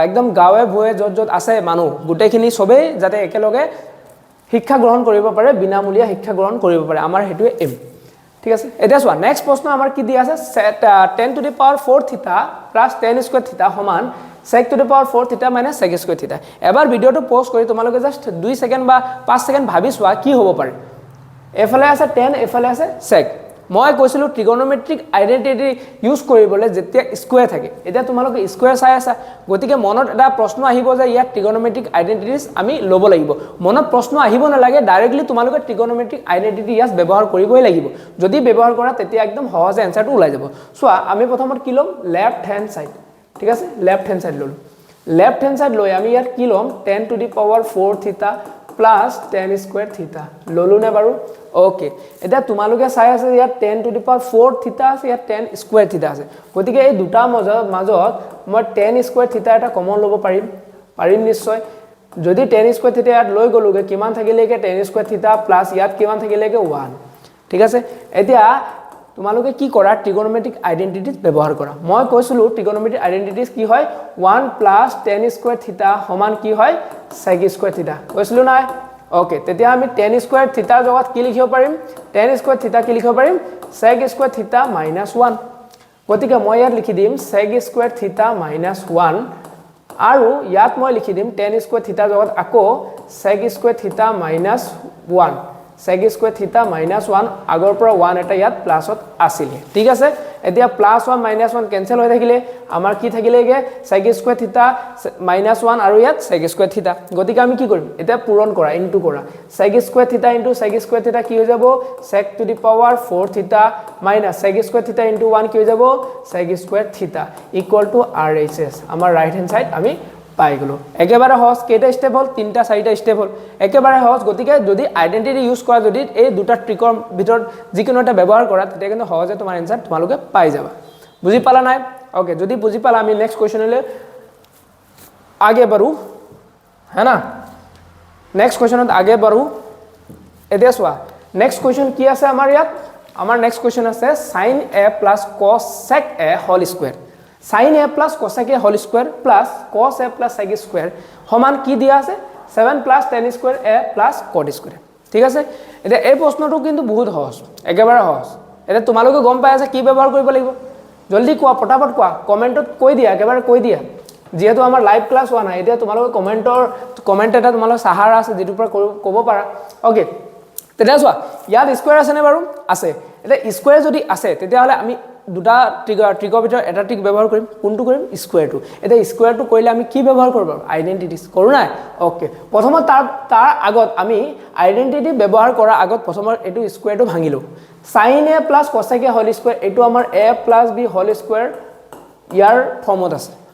একদম গাঁৱে ভুৱে যত আছে মানুহ গুটেখিনি সবে যাতে একেলগে শিক্ষা গ্ৰহণ কৰিব পাৰে বিনামূলীয়া শিক্ষা গ্ৰহণ কৰিব পাৰে আমাৰ হেতুৱে এম ঠিক আছে এটা চোৱা নেক্সট প্ৰশ্ন আমাৰ কি দিয়া আছে 10 to the power 4 θ plus tan square θ সমান sec to the power 4 θ - sec square θ এবাৰ ভিডিওটো পজ কৰি তোমালোকে জাস্ট 2 সেকেন্ড বা 5 সেকেন্ড ভাবি চোৱা কি হ'ব পাৰে এফালে আছে tan এফালে আছে sec মই কৈছিলো ট্ৰিগোনোমেট্ৰিক আইডেন্টিটি ইউজ কৰিবলৈ যেতিয়া স্কয়াৰ থাকে এতিয়া তোমালোকে স্কয়াৰ চাই আছে গতিকে মনত এটা প্ৰশ্ন আহিব যে ইয়াত ট্ৰিগোনোমেট্ৰিক আইডেন্টিটিজ আমি ল'ব লাগিব মনত প্ৰশ্ন আহিব নালাগে ডাইৰেক্টলি তোমালোকে ট্ৰিগোনোমেট্ৰিক আইডেন্টিটি ইয়াত ব্যৱহাৰ কৰিবই লাগিব যদি ব্যৱহাৰ কৰা তেতিয়া একদম সহজে আনসাৰটো ওলাই যাব চোৱা আমি প্ৰথমত কি লম লেফট হ্যান্ড সাইড ঠিক আছে লেফট হ্যান্ড সাইড ললো লেফট হ্যান্ড সাইড লৈ আমি ইয়াত কি লম 10 to the power 4 θ plus tan square θ ললো নে বাৰু ওকে এটা তোমালোকে চাই আছে ইয়াত 10 to the power 4 θ আছে ইয়াত tan স্কয়াৰ θ আছে গতিকে এই দুটা মাজত মই tan স্কয়াৰ θ এটা কমন লব পাৰিম নিশ্চয় যদি tan স্কয়াৰ θ ইয়াত লৈ গলোগে কিমান থাকিলেকে tan স্কয়াৰ θ প্লাস ইয়াত কিমান থাকিলেকে 1 ঠিক আছে এতিয়া তোমালোকে কি কৰা ট্ৰিগোনোমেট্ৰিক আইডেন্টিটিজ ব্যৱহাৰ কৰা মই কৈছিলো ট্ৰিগোনোমেট্ৰিক আইডেন্টিটিজ কি হয় 1 plus tan স্কয়াৰ θ সমান কি হয় sec স্কয়াৰ θ কৈছিলো নাই ওকে তেতিয়া আমি tan স্কয়াৰ θ জগত কি লিখিব পাৰিম tan স্কয়াৰ θ কি লিখিব পাৰিম sec স্কয়াৰ θ - 1 গতিকে মই ইয়াত লিখি দিম sec স্কয়াৰ θ - 1 আৰু ইয়াত মই লিখি দিম tan স্কয়াৰ θ জগত আকৌ sec square θ - 1 sec square theta minus 1 আগৰ পৰা 1 এটা ইয়াত প্লাছত আছিল ঠিক আছে এতিয়া প্লাস 1 minus 1 কেনসেল হৈ থাকিলে আমাৰ কি থাকিলেগে sec square theta minus 1 আৰু ইয়াত sec square theta গতিকে আমি কি কৰিম এতিয়া পূৰণ কৰা ইনটু কৰা sec square theta into sec square theta কি হৈ যাব sec to the power 4 theta minus sec square theta into 1 কি হৈ যাব sec square theta equal to RHS আমাৰ ৰাইট হ্যান্ড সাইড আমি পাই গলো একেবাৰে সহজ কেটা স্টেপ হল তিনটা চাৰিটা স্টেপ হল একেবাৰে সহজ গতিকে যদি আইডেন্টিটি ইউজ কৰা যদি এই দুটা ট্ৰিকৰ ভিতৰত যিকোনো এটা ব্যৱহাৰ কৰা তেতিয়া কিন্তু সহজে তোমাৰ আনসার তোমালোকে পাই যাবা বুজি পালা নাই ওকে যদি বুজি পালা আমি নেক্সট কোৱেশ্চনলৈ আগে বঢ়ো है ना नेक्स्ट क्वेश्चन आगे बढ़ू এতিয়া চোৱা নেক্সট क्वेश्चन কি আছে আমাৰ ইয়াত আমাৰ নেক্সট क्वेश्चन আছে sin a plus cosec a whole square sin a plus cosec a whole square plus cos a plus sec square সমান কি দিয়া আছে 7 plus tan square a plus cot square ঠিক আছে এটা এই প্ৰশ্নটো কিন্তু বহুত সহজ একেবাৰে সহজ এটা তোমালোকে গম পাই আছে কি ব্যৱহাৰ কৰিব লাগিব জলদি কোৱা পটাপট কোৱা কমেন্টত কৈ দিয়া একেবাৰে কৈ দিয়া যেহেতু আমাৰ লাইভ ক্লাস হোৱা নাই এতিয়া তোমালোকে কমেন্ট এটা তোমালোক সাহাৰা আছে যেটো পৰা ক'ব পাৰা ওকে তেতিয়া চোৱা ইয়াত স্কয়াৰ আছে নে বাৰু আছে এটা স্কয়াৰ যদি আছে তেতিয়া হলে আমি দুটা ট্ৰিকৰ ভিতৰত এটা ট্ৰিক ব্যৱহাৰ কৰিম কোনটো কৰিম স্কয়াৰটো এটা স্কয়াৰটো কৰিলে আমি কি ব্যৱহাৰ কৰিব আইডেন্টিটিজ কৰো নাই ওকে প্ৰথমত তাৰ আগত আমি আইডেন্টিটি ব্যৱহাৰ কৰাৰ আগত প্ৰথমত এটো স্কয়াৰটো ভাঙিলো sin a plus cosec a whole square এটো আমাৰ a plus b whole square ইয়াৰ ফৰ্মত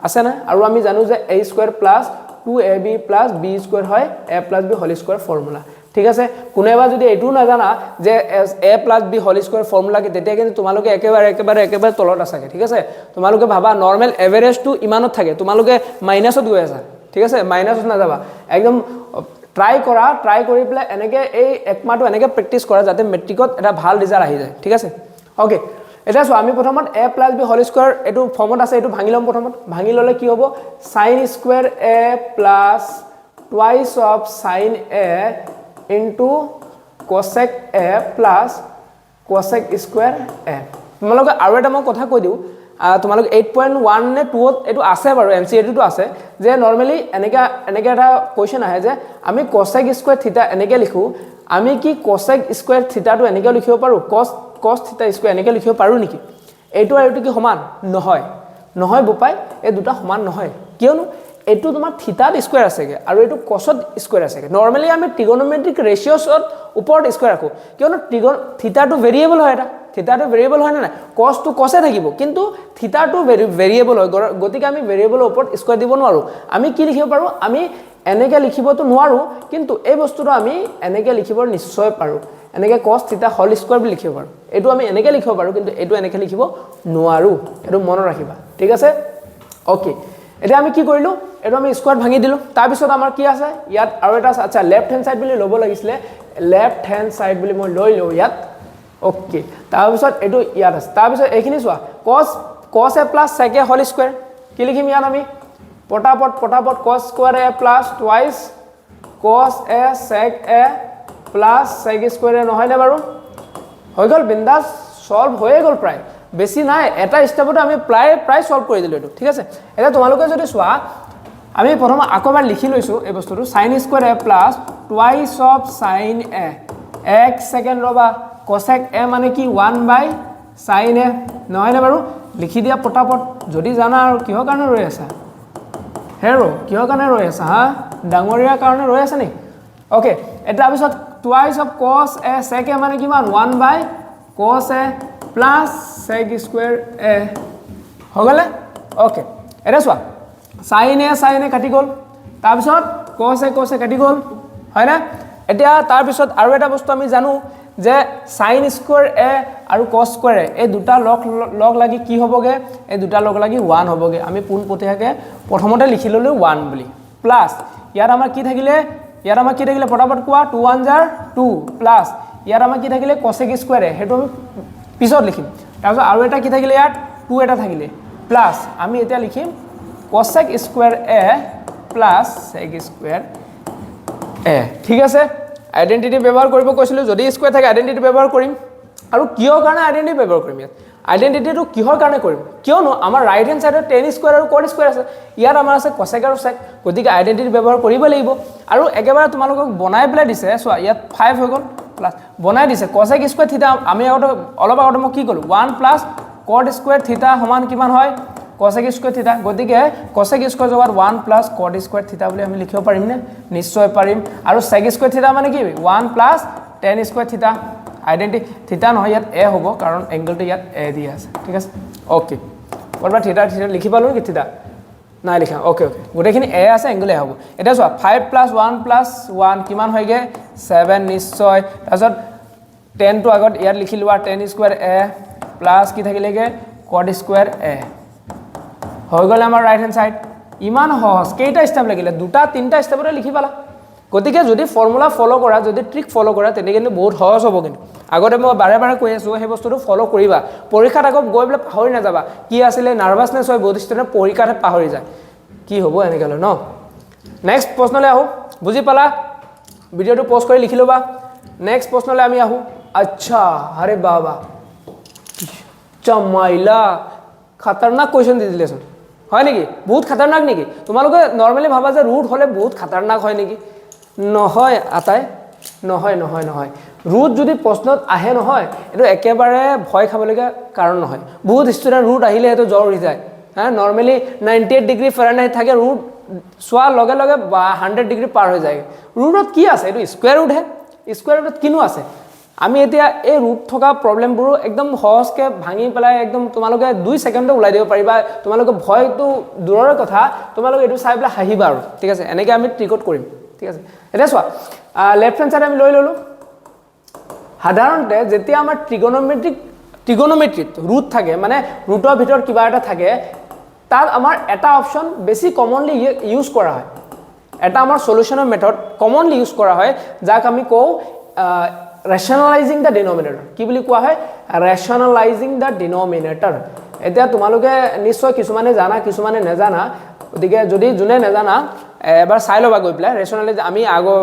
আছে না আৰু আমি জানো যে a square plus 2ab plus b square হয় a plus b whole square formula ঠিক আছে কোনেবা যদি এটো না জানা যে a plus b whole square formula কি তেতিয়া কিন্তু তোমালোকে একেবাৰে তলত আছাগে ঠিক আছে তোমালোকে ভাবা নরমাল এভারেজ টু ইমানত থাকে তোমালোকে মাইনাসত গৈ আছা ঠিক আছে মাইনাসত না যাবা একদম ট্রাই কৰি প্লে এনেকে এই একমাটো এনেকে প্ৰ্যাকটিস কৰা যাতে মেট্ৰিকত এটা ভাল ৰিজাল্ট আহি যায় ঠিক আছে ওকে এটা সো আমি প্ৰথমত a plus b whole square এটো ফৰ্মত আছে এটো ভাঙি লম প্ৰথমত ভাঙি ললে কি হ'ব sin square a plus twice of sin a into cosec a plus cosec square a তোমালোকে আৰু এটা মই কথা কৈ দিও তোমালোক 8.1 নে 2 এটো আছে বাৰু এমসিএ টো আছে যে নৰমালি এনেকা এটা কোৱেশ্চন আহে যে আমি cosec square theta এনেকে লিখো আমি কি cosec square theta টো এনেকে লিখিব পাৰো cos theta square এনেকে লিখিব পাৰো নেকি এইটো আৰু কি সমান নহয় বুপাই এই দুটা সমান নহয় কিয়নো এটো তোমাৰ থিটাত স্কয়াৰ আছেগে আৰু এটো cosত স্কয়াৰ আছেগে নৰমালি আমি ট্ৰিগনোমেট্ৰিক ৰেশিওছত ওপৰত স্কয়াৰ ৰাখো কিয়নো থিটাটো ভেৰিয়েবল হয় এটা থিটাটো ভেৰিয়েবল হয় না cos টো cosে থাকিব কিন্তু থিটাটো ভেৰিয়েবল হয় গতিকে আমি ভেৰিয়েবলৰ ওপৰত স্কয়াৰ দিব নোৱাৰো আমি কি লিখিব পাৰো আমি এনেকে লিখিবটো নোৱাৰো কিন্তু এই বস্তুটো আমি এনেকে লিখিব নিশ্চয় পাৰো এনেকে cos theta whole square বুলি লিখিব পাৰো এটো আমি এনেকে লিখিব পাৰো কিন্তু এটো এনেকে লিখিব নোৱাৰো এটো মনত ৰাখিবা ঠিক আছে ওকে এটা আমি কি কৰিলো এটো আমি স্কয়াৰ ভাঙি দিলো তাৰ পিছত আমাৰ কি আছে ইয়াত আৰু এটা আচ্ছা লেফট হ্যান্ড সাইড বুলি লব লাগিছিলে লেফট হ্যান্ড সাইড বুলি মই লৈ লো ইয়াত ওকে তাৰ পিছত এটো ইয়াত আছে তাৰ পিছত এইখিনি চোৱা cos a plus sec a whole square কি লিখিম ইয়াত আমি পটাপট cos square a plus twice cos a sec a plus sec square a নহয় না বাৰু হৈ গল বিন্দাস সলভ হৈ গল প্ৰায় বেছি নাই এটা স্টেপতে আমি প্ৰায় সলভ কৰি দিলো এটো ঠিক আছে এটা তোমালোকে যদি চোৱা আমি প্ৰথম আকবাৰ লিখি লৈছো এই বস্তুটো sin square a plus twice of sin a এক সেকেন্ড ৰবা cosec a মানে কি 1 by sin a নহয় না বাৰু লিখি দিয়া পটাপট যদি জানা আৰু কিহৰ কাৰণে ৰৈ আছা হেৰো কিহৰ কাৰণে ৰৈ আছা হা ডাঙৰীয়া কাৰণে ৰৈ আছা নি ওকে এটা পিছত twice of cos a sec a মানে কিমান 1 by cos a plus sec square a হগলে ওকে এটা চোৱা sin a কাটি গল তাৰ পিছত cos a কাটি গল হয় না এতিয়া তাৰ পিছত আৰু এটা বস্তু আমি জানো যে sin square a আৰু cos square a এই দুটা লগ লাগি কি হ'বগে এই দুটা লগ লাগি 1 হ'বগে আমি পোনপটীয়াকে প্ৰথমতে লিখি ললো 1 বুলি প্লাস ইয়াত আমাৰ কি থাকিলে পটাপট কোৱা 2 1 jar 2 প্লাস ইয়াত আমাৰ কি থাকিলে cosec square a হেতু আমি পিছত লিখিম তাৰপিছত আৰু এটা কি থাকিলে ইয়াত 2 এটা থাকিলে প্লাস আমি এতিয়া লিখিম cosec square a plus sec square a ঠিক আছে আইডেন্টিটি ব্যৱহাৰ কৰিব কৈছিলো যদি স্কয়াৰ থাকে আইডেন্টিটি ব্যৱহাৰ কৰিম আৰু কিহৰ কাৰণে আইডেন্টিটি ব্যৱহাৰ কৰিম ইয়াত আইডেন্টিটিটো কিহৰ কাৰণে কৰিম কিয়নো আমাৰ ৰাইট হ্যান্ড সাইডত tan স্কয়াৰ আৰু cot স্কয়াৰ আছে ইয়াত আমাৰ আছে cosec আৰু sec গতিকে আইডেন্টিটি ব্যৱহাৰ কৰিব লাগিব আৰু একেবাৰে তোমালোকক বনাই প্লে দিছে চোৱা ইয়াত 5 হৈ গল প্লাস বনাই দিছে cosec স্কয়ার থিটা আমি আগতে অলপ আগতে মই কি কলো 1 প্লাস cot স্কয়ার থিটা সমান কিমান হয় cosec স্কয়ার থিটা গতিকে cosec স্কয়ার জগত 1 প্লাস cot স্কয়ার থিটা বুলি আমি লিখিব পাৰিম নে নিশ্চয় পাৰিম আৰু sec স্কয়াৰ থিটা মানে কি 1 প্লাস tan স্কয়াৰ থিটা আইডেন্টি থিটা নহয় ইয়াত a হ'ব কাৰণ এংগলটো ইয়াত a দি আছে ঠিক আছে ওকে কৰবা থিটা থিটা লিখি পালো কি থিটা নাই লিখা ওকে ওকে গোটেইখিনি a আছে এংগল a হ'ব এটা চোৱা 5 প্লাস 1 প্লাস 1 কিমান হয়গে 7 নিশ্চয় তাৰছত 10 টো আগত ইয়াত লিখি লোৱা tan স্কয়াৰ a প্লাস কি থাকিলেগে cot স্কয়াৰ a হৈ গ'ল আমাৰ ৰাইট হ্যান্ড সাইড ইমান সহজ কেইটা স্টেপ লাগিলে দুটা তিনটা স্টেপৰে লিখি পালা গতিকে যদি ফৰ্মুলা ফলো কৰা যদি ট্ৰিক ফলো কৰা তেনে কিন্তু বহুত সহজ হ'ব কিন্তু আগতে মই বাৰে বাৰে কৈ আছো সেই বস্তুটো ফলো কৰিবা পৰীক্ষাত আগত গৈ বলে পাহৰি না যাবা কি আছিলে নাৰ্ভাসনেস হয় বহুত ষ্টুডেন্ট পৰীক্ষাত পাহৰি যায় কি হ'ব এনেকৈ ন নেক্সট প্ৰশ্নলৈ আহো বুজি পালা ভিডিওটো পজ কৰি লিখি লবা নেক্সট প্ৰশ্নলৈ আমি আহো আচ্ছা আৰে বাবা চমাইলা খতৰনাক কোৱেশ্চন দি দিলেছোন হয় নেকি বহুত খতৰনাক নেকি তোমালোকে নৰমালি ভাবা যে ৰুট হলে বহুত খতৰনাক হয় নেকি নহয় আতাই নহয় নহয় নহয় ৰুট যদি প্ৰশ্নত আহে নহয় এটো একেবাৰে ভয় খাবলগা কাৰণ নহয় বহুত ষ্টুডেন্ট ৰুট আহিলে এটো জ্বৰ হৈ যায় হ্যাঁ নৰমালি 98 ডিগ্ৰি ফাৰেনহাইট থাকে ৰুট সোয়া লগে লগে 100 ডিগ্ৰি পাৰ হৈ যায় ৰুটত কি আছে এটো স্কয়াৰ ৰুট হে স্কয়াৰ ৰুটত কিনো আছে আমি এতিয়া এই ৰুট থকা প্ৰবলেমবোৰ একদম সহজকে ভাঙি পেলাই একদম তোমালোকে 2 সেকেন্ডত উলাই দিব পাৰিবা তোমালোকে ভয়টো দূৰৰ কথা তোমালোকে এটো চাই পেলাই হাঁহিবা আৰু ঠিক আছে এনেকৈ আমি ট্ৰিকত কৰিম ঠিক আছে এটা চোৱা লেফট হ্যান্ড সাইড আমি লৈ ললো সাধাৰণতে যেতিয়া আমাৰ ট্ৰিগোনোমেট্ৰিক ৰুট থাকে মানে ৰুটৰ ভিতৰত কিবা এটা থাকে তাত আমাৰ এটা অপচন বেছি কমনলি ইউজ কৰা হয় এটা আমাৰ সলিউশনৰ মেথড কমনলি ইউজ কৰা হয় যাক আমি কও rationalizing the denominator কি বুলি কোৱা হয় rationalizing the denominator এতিয়া তোমালোকে নিশ্চয় কিছুমানে জানা কিছুমানে নাজানা গতিকে যদি জুনে নাজানা এবাৰ চাই লবা গৈ পেলাই ৰেশনালাইজ আমি আগৰ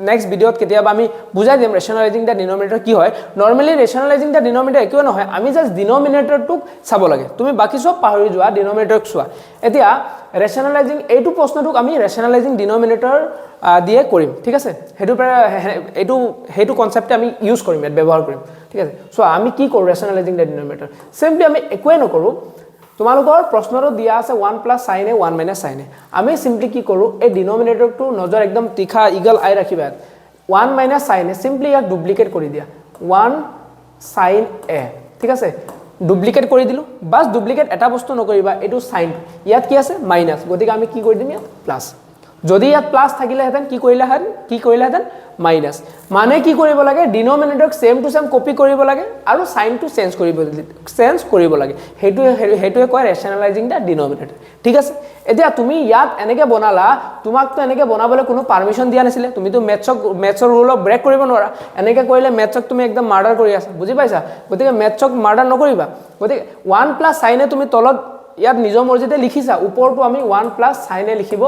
নেক্সট ভিডিওত কেতিয়াবা আমি বুজাই দিম ৰেশনালাইজিং দা ডিনোমিনেটৰ কি হয় নৰমালি ৰেশনালাইজিং দা ডিনোমিনেটৰ একো নহয় আমি জাস্ট ডিনোমিনেটৰটোক চাব লাগে তুমি বাকি সব পাহৰি যোৱা ডিনোমিনেটৰক চোৱা এতিয়া ৰেশনালাইজিং এইটো প্ৰশ্নটোক আমি ৰেশনালাইজিং ডিনোমিনেটৰ দিয়ে কৰিম ঠিক আছে হেতু কনসেপ্ট আমি ইউজ কৰিম ব্যৱহাৰ কৰিম ঠিক আছে সো আমি কি কৰো ৰেশনালাইজিং দা ডিনোমিনেটৰ সিম্পলি আমি একোৱে নকৰো তোমালোকৰ প্ৰশ্নটো দিয়া আছে 1 + sin a 1 - sin a আমি সিম্পলি কি কৰো এই ডিনোমিনেটৰটো নজৰ একদম তিখা ইগল আই ৰাখিবা 1 - sin a সিম্পলি ইয়াক ডুপ্লিকেট কৰি দিয়া 1 sin a ঠিক আছে ডুপ্লিকেট কৰি দিলো বাস ডুপ্লিকেট এটা বস্তু নকৰিবা এটো sin ইয়াত কি আছে মাইনাস গতিকে আমি কি কৰি দিম ইয়াত প্লাস যদি ইয়াত প্লাস থাকিলে হেতেন কি কৰিলা হেতেন মাইনাস মানে কি কৰিব লাগে ডিনোমিনেটৰক সেম টু সেম কপি কৰিব লাগে আৰু সাইন টু চেঞ্জ কৰিব লাগে হেতুৱে কয় ৰেশনালাইজিং দা ডিনোমিনেটৰ ঠিক আছে এতিয়া তুমি ইয়াত এনেকে বনালা তোমাক তো এনেকে বনাবলৈ কোনো পারমিশন দিয়া নাছিলে তুমি তো মেথছৰ ৰুল ব্ৰেক কৰিব নোৱাৰা এনেকে কৰিলে মেথছক তুমি একদম মাৰ্ডাৰ কৰি আছা বুজি পাইছা গতিকে মেথছক মাৰ্ডাৰ নকৰিবা গতিকে 1 + sin a তুমি তলত ইয়াত নিজৰ মৰ্জিতে লিখিছা ওপৰটো আমি 1 + sin a লিখিব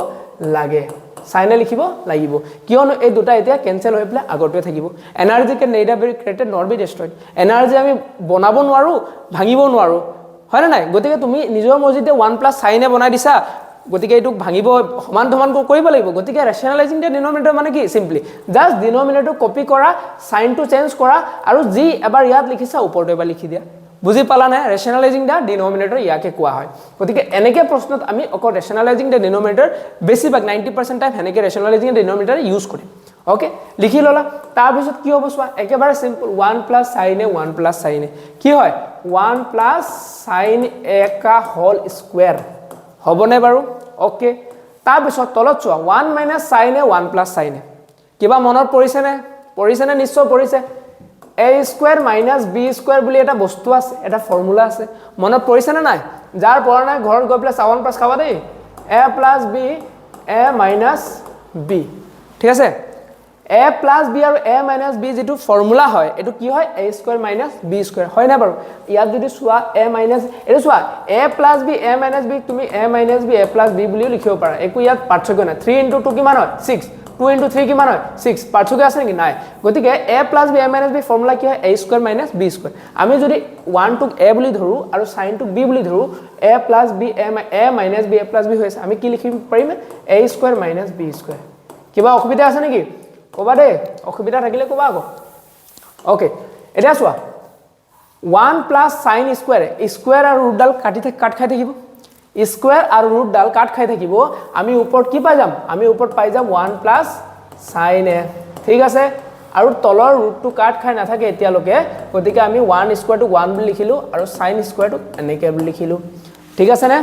লাগে sin a লিখিব লাগিব কিয়নো এই দুটা এতিয়া কেনসেল হৈ প্লে আগৰটোৱে থাকিব energy can neither be created not be destroyed energy আমি বনাব নোৱাৰো ভাঙিব নোৱাৰো হয় না নাই গতিকে তুমি নিজৰ মৰ্জিতে 1 + sin a বনাই দিছা গতিকে এইটো ভাঙিব সমান ধমান কৰিব লাগিব গতিকে ৰেশনালাইজিং দা ডিনোমিনেটৰ মানে কি সিম্পলি জাস্ট ডিনোমিনেটৰ কপি কৰা সাইন টু চেঞ্জ কৰা আৰু যি এবাৰ ইয়াত লিখিছা ওপৰটো এবাৰ লিখি দিয়া বুজি পালা না ৰেশনালাইজিং দা ডিনোমিনেটৰ ইয়াকে কোৱা হয় গতিকে এনেকে প্ৰশ্নত আমি অকল ৰেশনালাইজিং দা ডিনোমিনেটৰ বেছিভাগ 90% টাইম এনেকে ৰেশনালাইজিং দা ডিনোমিনেটৰ ইউজ কৰিম ওকে লিখি ললা তাৰ পিছত কি হ'ব চোৱা একেবাৰে simple 1 + sin a 1 + sin a কি হয় 1 + sin a का होल स्क्वायर হবনে বাৰু ওকে তাৰ পিছত তলত চোৱা 1 - sin a 1 + sin a কিবা মনত পৰিছে নে নিশ্চয় পৰিছে a² - b² বুলি এটা বস্তু আছে এটা ফৰ্মুলা আছে মনত পৰিছে নে নাই যাৰ পৰা নাই ঘৰত গৈ পেলাই চাৱন পাছ খাবা দেই a + b a - b ঠিক আছে a + b আৰু a - b যেটো ফৰ্মুলা হয় এটো কি হয় a² - b² হয় না বাৰু ইয়াত যদি চোৱা a - এটো চোৱা a + b a - b তুমি a - b a + b বুলি লিখিব পাৰা একো ইয়াত পাৰ্থক্য নাই 3 * 2 কিমান হয় 6 2 * 3 কিমান হয় 6 পাৰ্থক্য আছে নেকি নাই গতিকে a + b a - b formula কি হয় a² - b² আমি যদি 1 টোক a বুলি ধৰো আৰু sin টোক b বুলি ধৰো a + b a - b a + b হৈছে আমি কি লিখিব পাৰিম a² - b² কিবা অসুবিধা আছে নেকি কবা দে অসুবিধা থাকিলে কবা আকৌ ওকে এতিয়া চোৱা 1 প্লাছ সাইন স্কোয়াৰ স্কোয়াৰ আৰু ৰুটডাল কাট খাই থাকিব স্কোয়াৰ আৰু ৰুটডাল কাট খাই থাকিব আমি ওপৰত কি পাই যাম আমি ওপৰত পাই যাম 1 প্লাছ সাইন এ ঠিক আছে আৰু তলৰ ৰুটটো কাট খাই নাথাকে এতিয়ালৈকে গতিকে আমি 1 স্কোয়াৰটো 1 বুলি লিখিলো আৰু সাইন স্কোয়াৰটো এনেকৈ বুলি লিখিলো ঠিক আছে নে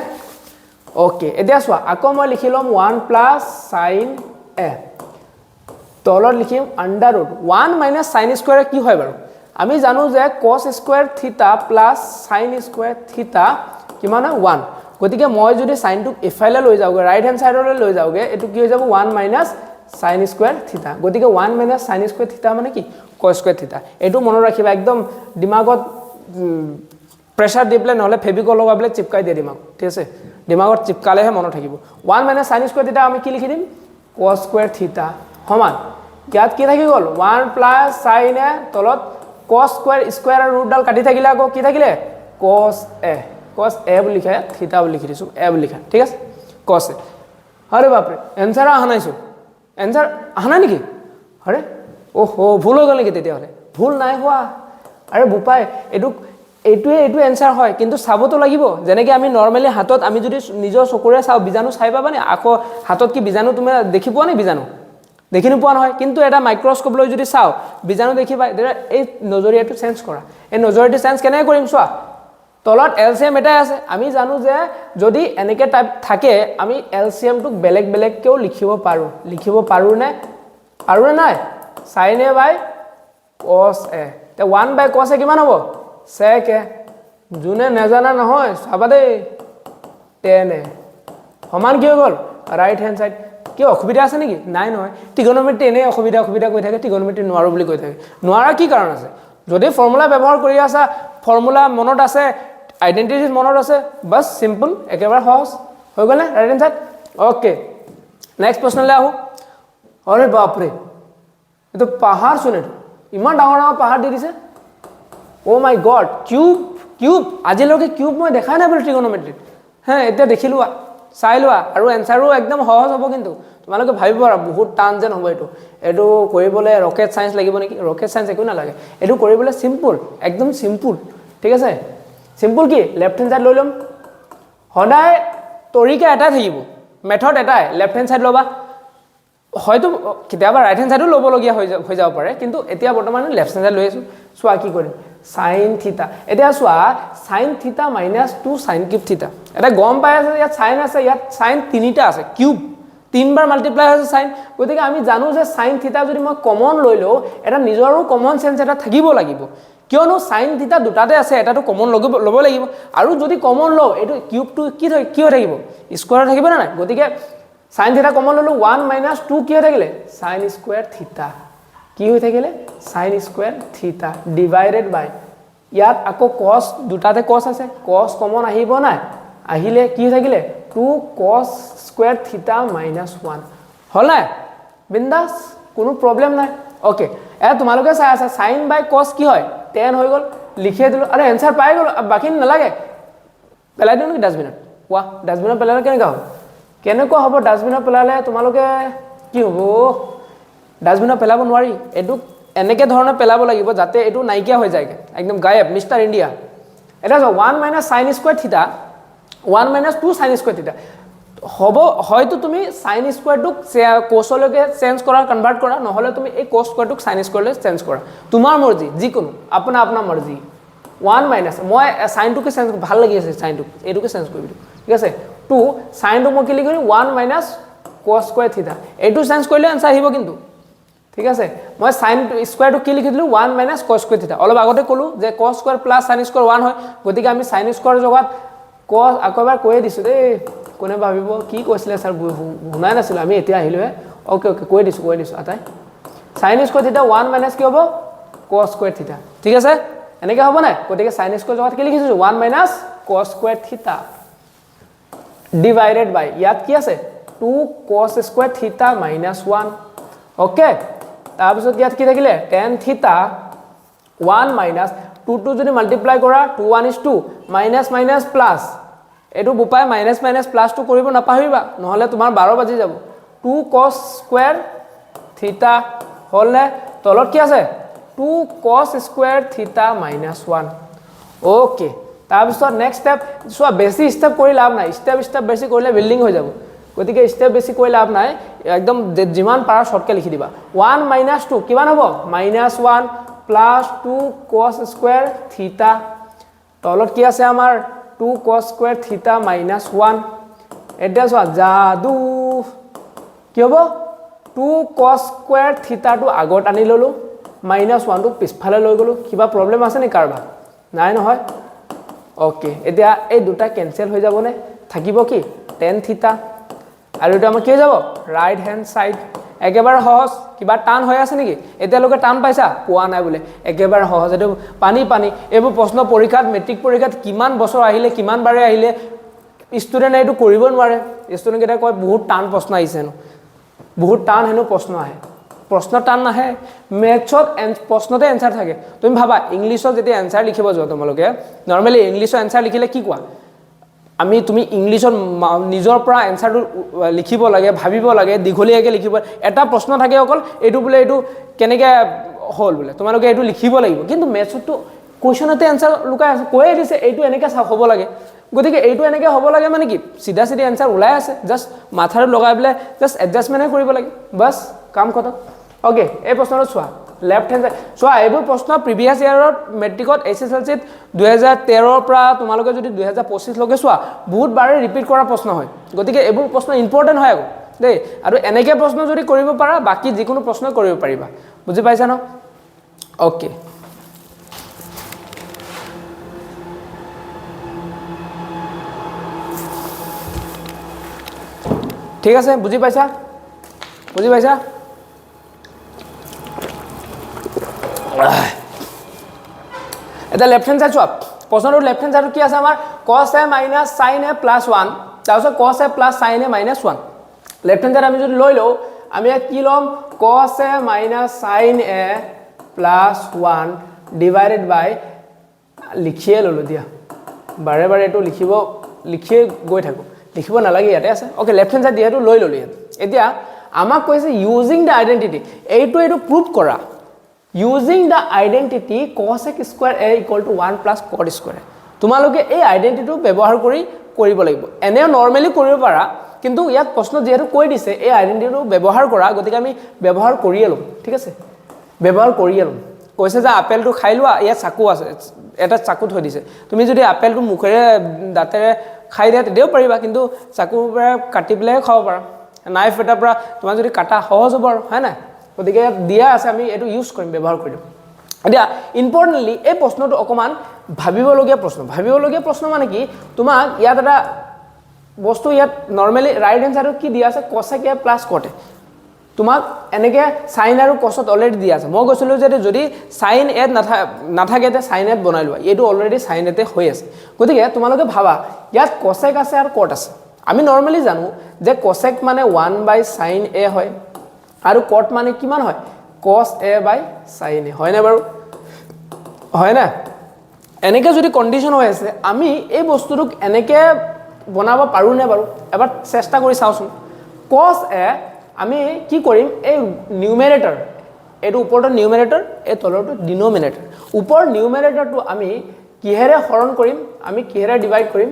ওকে এতিয়া চোৱা আকৌ মই লিখি লম 1 প্লাছ সাইন এ তলত লিখিম under root 1 minus sine square কি হয় বাৰু আমি জানো যে cos square theta plus sine square theta কিমান হয় 1 গতিকে মই যদি সাইনটো এফাইলে লৈ যাওগে ৰাইট হ্যান্ড সাইডলৈ লৈ যাওগে এটো কি হৈ যাব 1 মাইনাছ সাইন স্কোয়াৰ থিটা গতিকে 1 মাইনাছ সাইন স্কোয়াৰ থিটা মানে কি cos স্কোয়াৰ থিটা এটো মনত ৰাখিবা একদম দিমাগত প্ৰেসাৰ দি প্লে নহলে ফেভিকল লগাবলে চিপকাই দিয়ে দিমাগ ঠিক আছে দিমাগত চিপকালেহে মনত থাকিব 1 মাইনাছ সাইন স্কোয়াৰ থিটা আমি কি লিখি দিম cos স্কোয়াৰ থিটা সমান ইয়াত কি থাকি গল 1 প্লাছ সাইন এ তলত cos স্কোয়াৰ আৰু ৰুটডাল কাটি থাকিলে আকৌ কি থাকিলে cos a বুলি লিখা থিটা বুলি লিখি দিছো a বুলি লিখা ঠিক আছে cos a আরে বাপ রে आंसर আহা নাইছো आंसर আহা নাই নেকি আরে ওহো ভুল হৈ গল নেকি তেতিয়া হলে ভুল নাই হোৱা আৰে বুপাই এইটোৱে आंसर হয় কিন্তু চাবতো লাগিব যেনেকৈ আমি নৰমালি হাতত আমি যদি নিজৰ চকুৰে চাও বিজাণু চাই পাবানি আকৌ হাতত কি বিজাণু তুমি দেখি পোৱা নে বিজাণু দেখি নোপোৱা নহয় কিন্তু এটা মাইক্ৰোস্কোপ লৈ যদি চাও বিজাণু দেখিবা এই নজৰিয়াটো চেঞ্জ কৰা এই নজৰিয়াটো চেঞ্জ কেনে কৰিম চোৱা তলত এলসিএম এটা আছে আমি জানো যে যদি এনেকে টাইপ থাকে আমি এলসিএম টুক বেলেগ কেও লিখিব পাৰো নে নাই sin a by cos a তে 1 বাই cos a কিমান হ'ব sec a জুনে নেজানা নহয় চাবা দেই tan a সমান কি হৈ গল রাইট হ্যান্ড সাইড কি অসুবিধা আছে নেকি নাই নহয় ট্ৰিগনোমেট্ৰি এনে অসুবিধা কৈ থাকে ট্ৰিগনোমেট্ৰি নোৱাৰো বুলি কৈ থাকে নোৱাৰা কি কাৰণ আছে যদি ফৰ্মুলা ব্যৱহাৰ কৰি আছা ফৰ্মুলা মনত আছে আইডেন্টিটিজ মনত আছে বাস সিম্পল একেবাৰে সহজ হৈ গল না right hand side okay next প্ৰশ্নলৈ আহো আৰে বাপ ৰে এটো পাহাৰ শুনে ইমান ডাঙৰ পাহাৰ দি দিছে ও মাই গড কিউব আজিলৈকে কিউব মই দেখাই নাই বল ট্ৰিগনোমেট্ৰি হ্যাঁ এতিয়া দেখিলো চাই লোৱা আৰু এনসাৰো একদম সহজ হ'ব কিন্তু তোমালোকে ভাবিব পাৰা বহুত টান যেন হ'ব এটো কৰিবলৈ ৰকেট সায়েন্স লাগিব নেকি ৰকেট সায়েন্স একো নালাগে এটো কৰিবলৈ সিম্পল একদম সিম্পল ঠিক আছে সিম্পল কি লেফট হ্যান্ড সাইড লৈ লম সদায় তৰিকা এটা থাকিব মেথড এটাই লেফট হ্যান্ড সাইড লবা হয়তো কিতাবা রাইট হ্যান্ড সাইডও লবলগীয়া হৈ যাব পাৰে কিন্তু এতিয়া বৰ্তমান লেফট হ্যান্ড সাইড লৈ আছো সোৱা কি কৰিম sin থিটা এতিয়া সোৱা sin থিটা - 2 sin কিউব থিটা এটা গম পাই আছে ইয়াত sin আছে ইয়াত sin তিনিটা আছে কিউব তিনবাৰ মাল্টিপ্লাই হৈছে sin গতিকে আমি জানো যে sin থিটা যদি মই কমন লৈ লও এটা নিজৰো কমন সেন্স এটা থাকিব লাগিব কিয়নো sin থিটা দুটাতে আছে এটাটো কমন লব লাগিব আৰু যদি কমন লও এটো কিউবটো কি হৈ থাকিব স্কয়াৰ থাকিব না নাই গতিকে sin থিটা কমন ললো 1 - 2 কি হৈ থাকিলে sin স্কয়াৰ থিটা কি হৈ থাকিলে sin স্কয়াৰ থিটা ডিভাইডেড বাই ইয়াত আকৌ cos দুটাতে cos আছে cos কমন আহিব না আহিলে কি হৈ থাকিলে 2 cos স্কয়াৰ থিটা - 1 হলা বিন্দাস কোনো প্ৰবলেম নাই ওকে এ তোমালোকে চাই আছে sin বাই cos কি হয় tan হৈ গল লিখে দিলো আরে आंसर পাই গল বাকি নালাগে পেলাই দিও নি ডাস্টবিনত ওয়া ডাস্টবিনত পেলালে কেনেকৈ হ'ব ডাস্টবিনত পেলালে তোমালোকে কি হ'ব ডাস্টবিনত পেলাব নোৱাৰি এটো এনেকে ধৰণে পেলাব লাগিব যাতে এটো নাইকিয়া হৈ যায় একদম গায়ব মিস্টাৰ ইন্ডিয়া এটা 1 - sin স্কয়াৰ থিটা 1 - 2 sin স্কয়াৰ থিটা হ'ব হয়তো তুমি sin স্কয়াৰটোক cosলৈকে চেঞ্জ কৰা কনভাৰ্ট কৰা নহলে তুমি এই cos স্কয়াৰটোক sin স্কয়াৰলৈ চেঞ্জ কৰা তোমাৰ মৰ্জি যিকোনো আপোনাৰ মৰ্জি 1 - মই সাইনটোকে চেঞ্জ ভাল লাগি আছে সাইনটোক এটোকে চেঞ্জ কৰি দিও ঠিক আছে 2 সাইনটো মই কি লিখিম 1 - cos স্কয়াৰ থিটা এটো চেঞ্জ কৰিলে आंसर আহিব কিন্তু ঠিক আছে মই sin স্কয়াৰটো কি লিখি দিলো 1 - cos স্কয়াৰ থিটা অলপ আগতে কলো যে cos square plus sin square 1 হয় গতিকে আমি sin স্কয়াৰ জগত cos আকবাৰ কৈ দিছো দেই কোনে ভাবিব কি কৈছিলে স্যাৰ শুনাই নাছিল আমি এতিয়া আহিলো ওকে কৈ দিছো আটাই sin স্কয়াৰ থিটা 1 - কি হ'ব cos স্কয়াৰ থিটা ঠিক আছে এনেকে হ'ব না গতিকে sin স্কয়াৰ জগত কি লিখিছো 1 - cos স্কয়াৰ থিটা ডিভাইডেড বাই ইয়াত কি আছে 2 cos স্কয়াৰ থিটা - 1 ওকে তাৰপিছত ইয়াত কি থাকিলে tan থিটা 1 - 2 যদি মাল্টিপ্লাই কৰা 2 1 is 2 মাইনাস প্লাস এটো বুপাই মাইনাস প্লাস টো কৰিব নাপাহৰিবা নহলে তোমাৰ 12 বাজি যাব 2 cos স্কয়াৰ থিটা হলে তলত কি আছে 2 cos স্কোয়াৰ থিটা মাইনাছ 1 ওকে তাৰপিছত নেক্সট ষ্টেপ চোৱা বেছি ষ্টেপ কৰি লাভ নাই ষ্টেপ বেছি কৰিলে বিল্ডিং হৈ যাব গতিকে ষ্টেপ বেছি কৰি লাভ নাই একদম যিমান পাৰা শৰ্টকে লিখি দিবা 1 মাইনাছ 2 কিমান হ'ব মাইনাছ 1 প্লাছ 2 cos স্কোয়াৰ থিটা তলত কি আছে আমাৰ 2 cos স্কোয়াৰ থিটা মাইনাছ 1 এটা চোৱা যাদু কি হ'ব 2 cos স্কোয়াৰ থিটাটো আগত আনি ললো মাইনাছ 1 টো পিছফালে লৈ গলো কিবা প্ৰবলেম আছে নে কাৰবা নাই নহয় ওকে এতিয়া এই দুটা কেনসেল হৈ যাব নে থাকিব কি tan থিটা আৰু এটা আমাৰ কি হৈ যাব ৰাইট হ্যান্ড সাইড একেবাৰে সহজ কিবা টান হৈ আছে নেকি এতিয়ালৈকে টান পাইছা পোৱা নাই বোলে একেবাৰে সহজ এটো পানী এইবোৰ প্ৰশ্ন পৰীক্ষাত মেট্ৰিক পৰীক্ষাত কিমান বছৰ আহিলে কিমান বাৰে আহিলে ষ্টুডেন্ট এইটো কৰিব নোৱাৰে ষ্টুডেন্ট কেইটা কয় বহুত টান প্ৰশ্ন আহিছে নো বহুত টান হেনো প্ৰশ্ন আহে প্ৰশ্ন টান নাহে মেথছত প্ৰশ্নতে এনসাৰ থাকে তুমি ভাবা ইংলিশত যেতিয়া এনসাৰ লিখিব যোৱা তোমালোকে নৰমালি ইংলিশৰ এনসাৰ লিখিলে কি কোৱা আমি তুমি ইংলিশত নিজৰ পৰা এনসাৰটো লিখিব লাগে ভাবিব লাগে দীঘলীয়াকৈ লিখিব এটা প্ৰশ্ন থাকে অকল এইটো বোলে এইটো কেনেকৈ হল বোলে তোমালোকে এইটো লিখিব লাগিব কিন্তু মেথছতো কোৱেশ্চনতে এনসাৰ লুকাই আছে কৈয়ে দিছে এইটো এনেকৈ হ'ব লাগে গতিকে এইটো এনেকৈ হ'ব লাগে মানে কি সিধা এনসাৰ ওলাই আছে জাস্ট মাথাটো লগাই পেলাই জাস্ট এডজাষ্টমেণ্টে কৰিব লাগে বাস কাম খতম ওকে এই প্ৰশ্নটো চোৱা লেফট হ্যান্ড চোৱা এইবোৰ প্ৰশ্ন প্ৰিভিয়াছ ইয়াৰত মেট্ৰিকত এছএছএলসিত 2013 পৰা তোমালোকে যদি 2025 লৈকে চোৱা বহুত বাৰে ৰিপিট কৰা প্ৰশ্ন হয় গতিকে এইবোৰ প্ৰশ্ন ইম্পৰ্টেন্ট হয় দেই আৰু এনেকৈ প্ৰশ্ন যদি কৰিব পাৰা বাকি যিকোনো প্ৰশ্ন কৰিব পাৰিবা বুজি পাইছা ন ওকে ঠিক আছে বুজি পাইছা এটা লেফট হ্যান্ড সাইড চোৱা প্ৰশ্নটোৰ লেফট হ্যান্ড সাইডত কি আছে আমাৰ cos a minus sin a plus 1 তাৰপিছত cos a plus sin a minus 1 left hand side আমি যদি লৈ লও আমি কি লম cos a minus sin a plus 1 divided by লিখিয়ে ললো দিয়া বাৰে বাৰে এটো লিখিয়ে গৈ থাকো লিখিব নালাগে ইয়াতে আছে ওকে লেফট হ্যান্ড সাইড দিয়াটো লৈ ললো এতিয়া আমাক কৈছে ইউজিং দ্য আইডেন্টিটি এইটো প্ৰুভ কৰা using the identity cos x square a equal to 1 plus cot square তোমালোকে এই আইডেন্টিটিটো ব্যৱহাৰ কৰি কৰিব লাগিব এনে নৰমালি কৰিব পাৰা কিন্তু ইয়াত প্ৰশ্ন যেহেতু কৈ দিছে এই আইডেন্টিটিটো ব্যৱহাৰ কৰা গতিকে আমি ব্যৱহাৰ কৰিয়ে লম ঠিক আছে ব্যৱহাৰ কৰিয়ে লম কৈছে যে আপেলটো খাই লোৱা ইয়াত চাকু আছে এটা চাকু থৈ দিছে তুমি যদি আপেলটো মুখেৰে দাঁতেৰে খাই দিয়া তেও পাৰিবা কিন্তু চাকুৰে কাটি পেলাই খাব পাৰা নাইফ এটা পৰা তোমাৰ যদি কাটা সহজ হ'ব হয় না গতিকে দিয়া আছে আমি এটো ইউজ কৰিম ব্যৱহাৰ কৰিম এতিয়া ইম্পৰ্টেন্টলি এই প্ৰশ্নটো অকমান ভাবিবলগীয়া প্ৰশ্ন মানে কি তোমাক ইয়াত এটা বস্তু ইয়াত নরমালি রাইট হ্যান্ড সাইডত কি দিয়া আছে cosec a plus cot a তোমাক এনেকে sin আৰু cos অলৰেডি দিয়া আছে মই কৈছিলো যে যদি sin a নাথাকে তে sin a বনাই লোৱা এটো অলৰেডি sin a তে হৈ আছে গতিকে তোমালোকে ভাবা ইয়াত cosec আছে আৰু cot আছে আমি নৰমালি জানো যে cosec মানে 1/sin a হয় আৰু cot মানে কিমান হয় cos a/sin a হয় না বাৰু হয় না এনেকে যদি কন্ডিশন হৈ আছে আমি এই বস্তুটোক এনেকে বনাব পাৰো নে বাৰু এবাৰ চেষ্টা কৰি চাওচোন cos a আমি কি কৰিম এই নিউমাৰেটৰ এটো ওপৰটো নিউমাৰেটৰ এই তলৰটো ডিনোমিনেটৰ ওপৰ নিউমাৰেটৰটো আমি কিহেৰে হৰণ কৰিম আমি কিহেৰে ডিভাইড কৰিম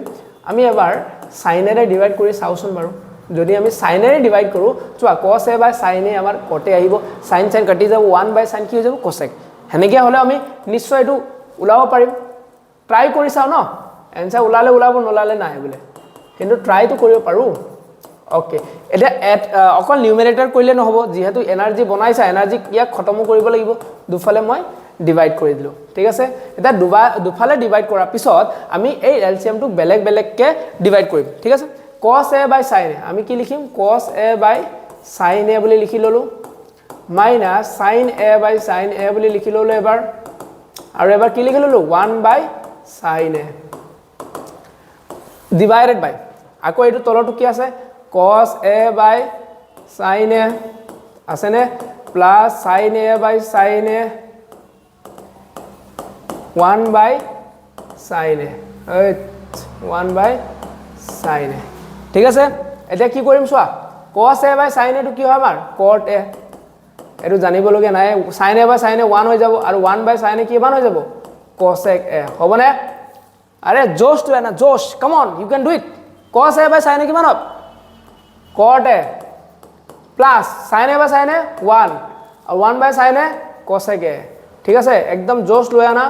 আমি এবাৰ sin এৰে ডিভাইড কৰি চাওচোন বাৰু যদি আমি sin এৰে ডিভাইড কৰো চোৱা cos a / sin a আমাৰ কটে আহিব sin কাটি যাব 1/sin কি হৈ যাব cosec হেনেকে হলে আমি নিশ্চয় এটো উলাব পাৰিম ট্ৰাই কৰি চাও ন এনসাৰ উলালে উলাব নলালে নাই বলে কিন্তু ট্ৰাই তো কৰিব পাৰো ওকে এটা অকল নিউমাৰেটৰ কৰিলে নহব যেহেতু এনাৰ্জি বনাইছা এনাৰ্জি ইয়াক খতম কৰিব লাগিব দুফালে মই ডিভাইড কৰি দিলো ঠিক আছে এটা দুফালে ডিভাইড কৰাৰ পিছত আমি এই এলসিএম টো বেলেগ ডিভাইড কৰিম ঠিক আছে cos a / sin a আমি কি লিখিম cos a / sin a বুলি লিখি ললো minus sin a / sin a বুলি লিখি ললো এবাৰ আৰু এবাৰ কি লিখি ললো 1/sin a divided by আকৌ এটো তলটো কি আছে cos a / sin a আছে নে plus sin a / sin a 1/sin a 1/sin a ঠিক আছে এতিয়া কি কৰিম চোৱা cos a / sin a টো কি হয় আমাৰ cot a এইটো জানিবলগীয়া নাই sin a by sin a 1 হৈ যাব আৰু 1 বাই sin a কিমান হৈ যাব cosec a হ'বনে আৰে জোশ তো না জোশ come on you can do it cos a by sin a কিমান হ'ব cot a plus sin a by sin a 1 আৰু 1 বাই sin a cosec a ঠিক আছে একদম জোশ লৈ আনা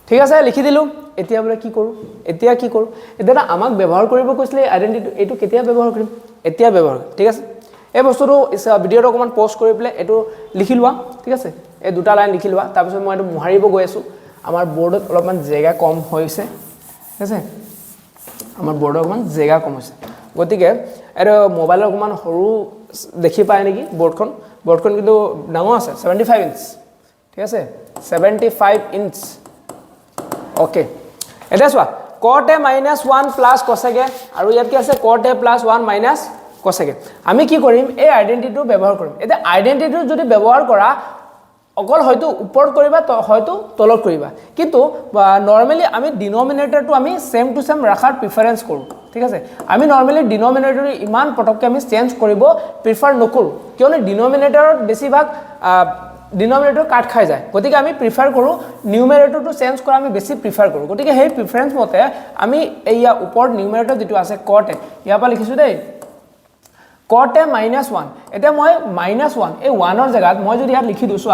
ঠিক আছে লিখি দিলু এতিয়া বলে কি কৰো এতিয়া কি কৰো এটা আমাক ব্যৱহাৰ কৰিব কৈছিলে আইডেন্টিটি এটো কেতিয়া ব্যৱহাৰ কৰিম এতিয়া ব্যৱহাৰ ঠিক আছে এই বস্তুটো ভিডিওটো অকমান পোস্ট কৰি প্লে এটো লিখি লোৱা ঠিক আছে এই দুটা লাইন লিখি লোৱা তাৰ পিছত মই এটো মুহাৰিব গৈ আছো আমাৰ বৰ্ডত অলপমান জায়গা কম হৈছে ঠিক আছে আমাৰ বৰ্ডত অকমান জায়গা কম হৈছে গতিকে এটো মোবাইলৰ অকমান সৰু দেখি পায় নেকি বৰ্ডখন কিন্তু ডাঙৰ আছে 75 ইঞ্চ ঠিক আছে 75 ইঞ্চ ওকে এটা চোৱা cot a minus 1 plus cosec a আৰু ইয়াত কি আছে cot a plus 1 minus cosec a আমি কি কৰিম এই আইডেন্টিটিটো ব্যৱহাৰ কৰিম এটা আইডেন্টিটিটো যদি ব্যৱহাৰ কৰা অকল হয়তো ওপৰত কৰিবা হয়তো তলত কৰিবা কিন্তু নৰমালি আমি ডিনোমিনেটৰটো আমি সেম টু সেম ৰাখাৰ প্ৰিফাৰেন্স কৰো ঠিক আছে আমি নৰমালি ডিনোমিনেটৰ ইমান পটককে আমি চেঞ্জ কৰিব প্ৰিফাৰ নকৰো কিয়নো ডিনোমিনেটৰত বেছিভাগ ডিনোমিনেটৰ কাট খাই যায় গতিকে আমি প্ৰিফাৰ কৰো নিউমাৰেটৰটো চেঞ্জ কৰা আমি বেছি প্ৰিফাৰ কৰো গতিকে সেই প্ৰিফাৰেন্স মতে আমি এইয়া ওপৰত নিউমাৰেটৰ যেটো আছে cot a ইয়াৰ পৰা লিখিছো দেই cot a -1 এটা মই -1 এই 1 ৰ জায়গাত মই যদি ইয়াত লিখি দিছো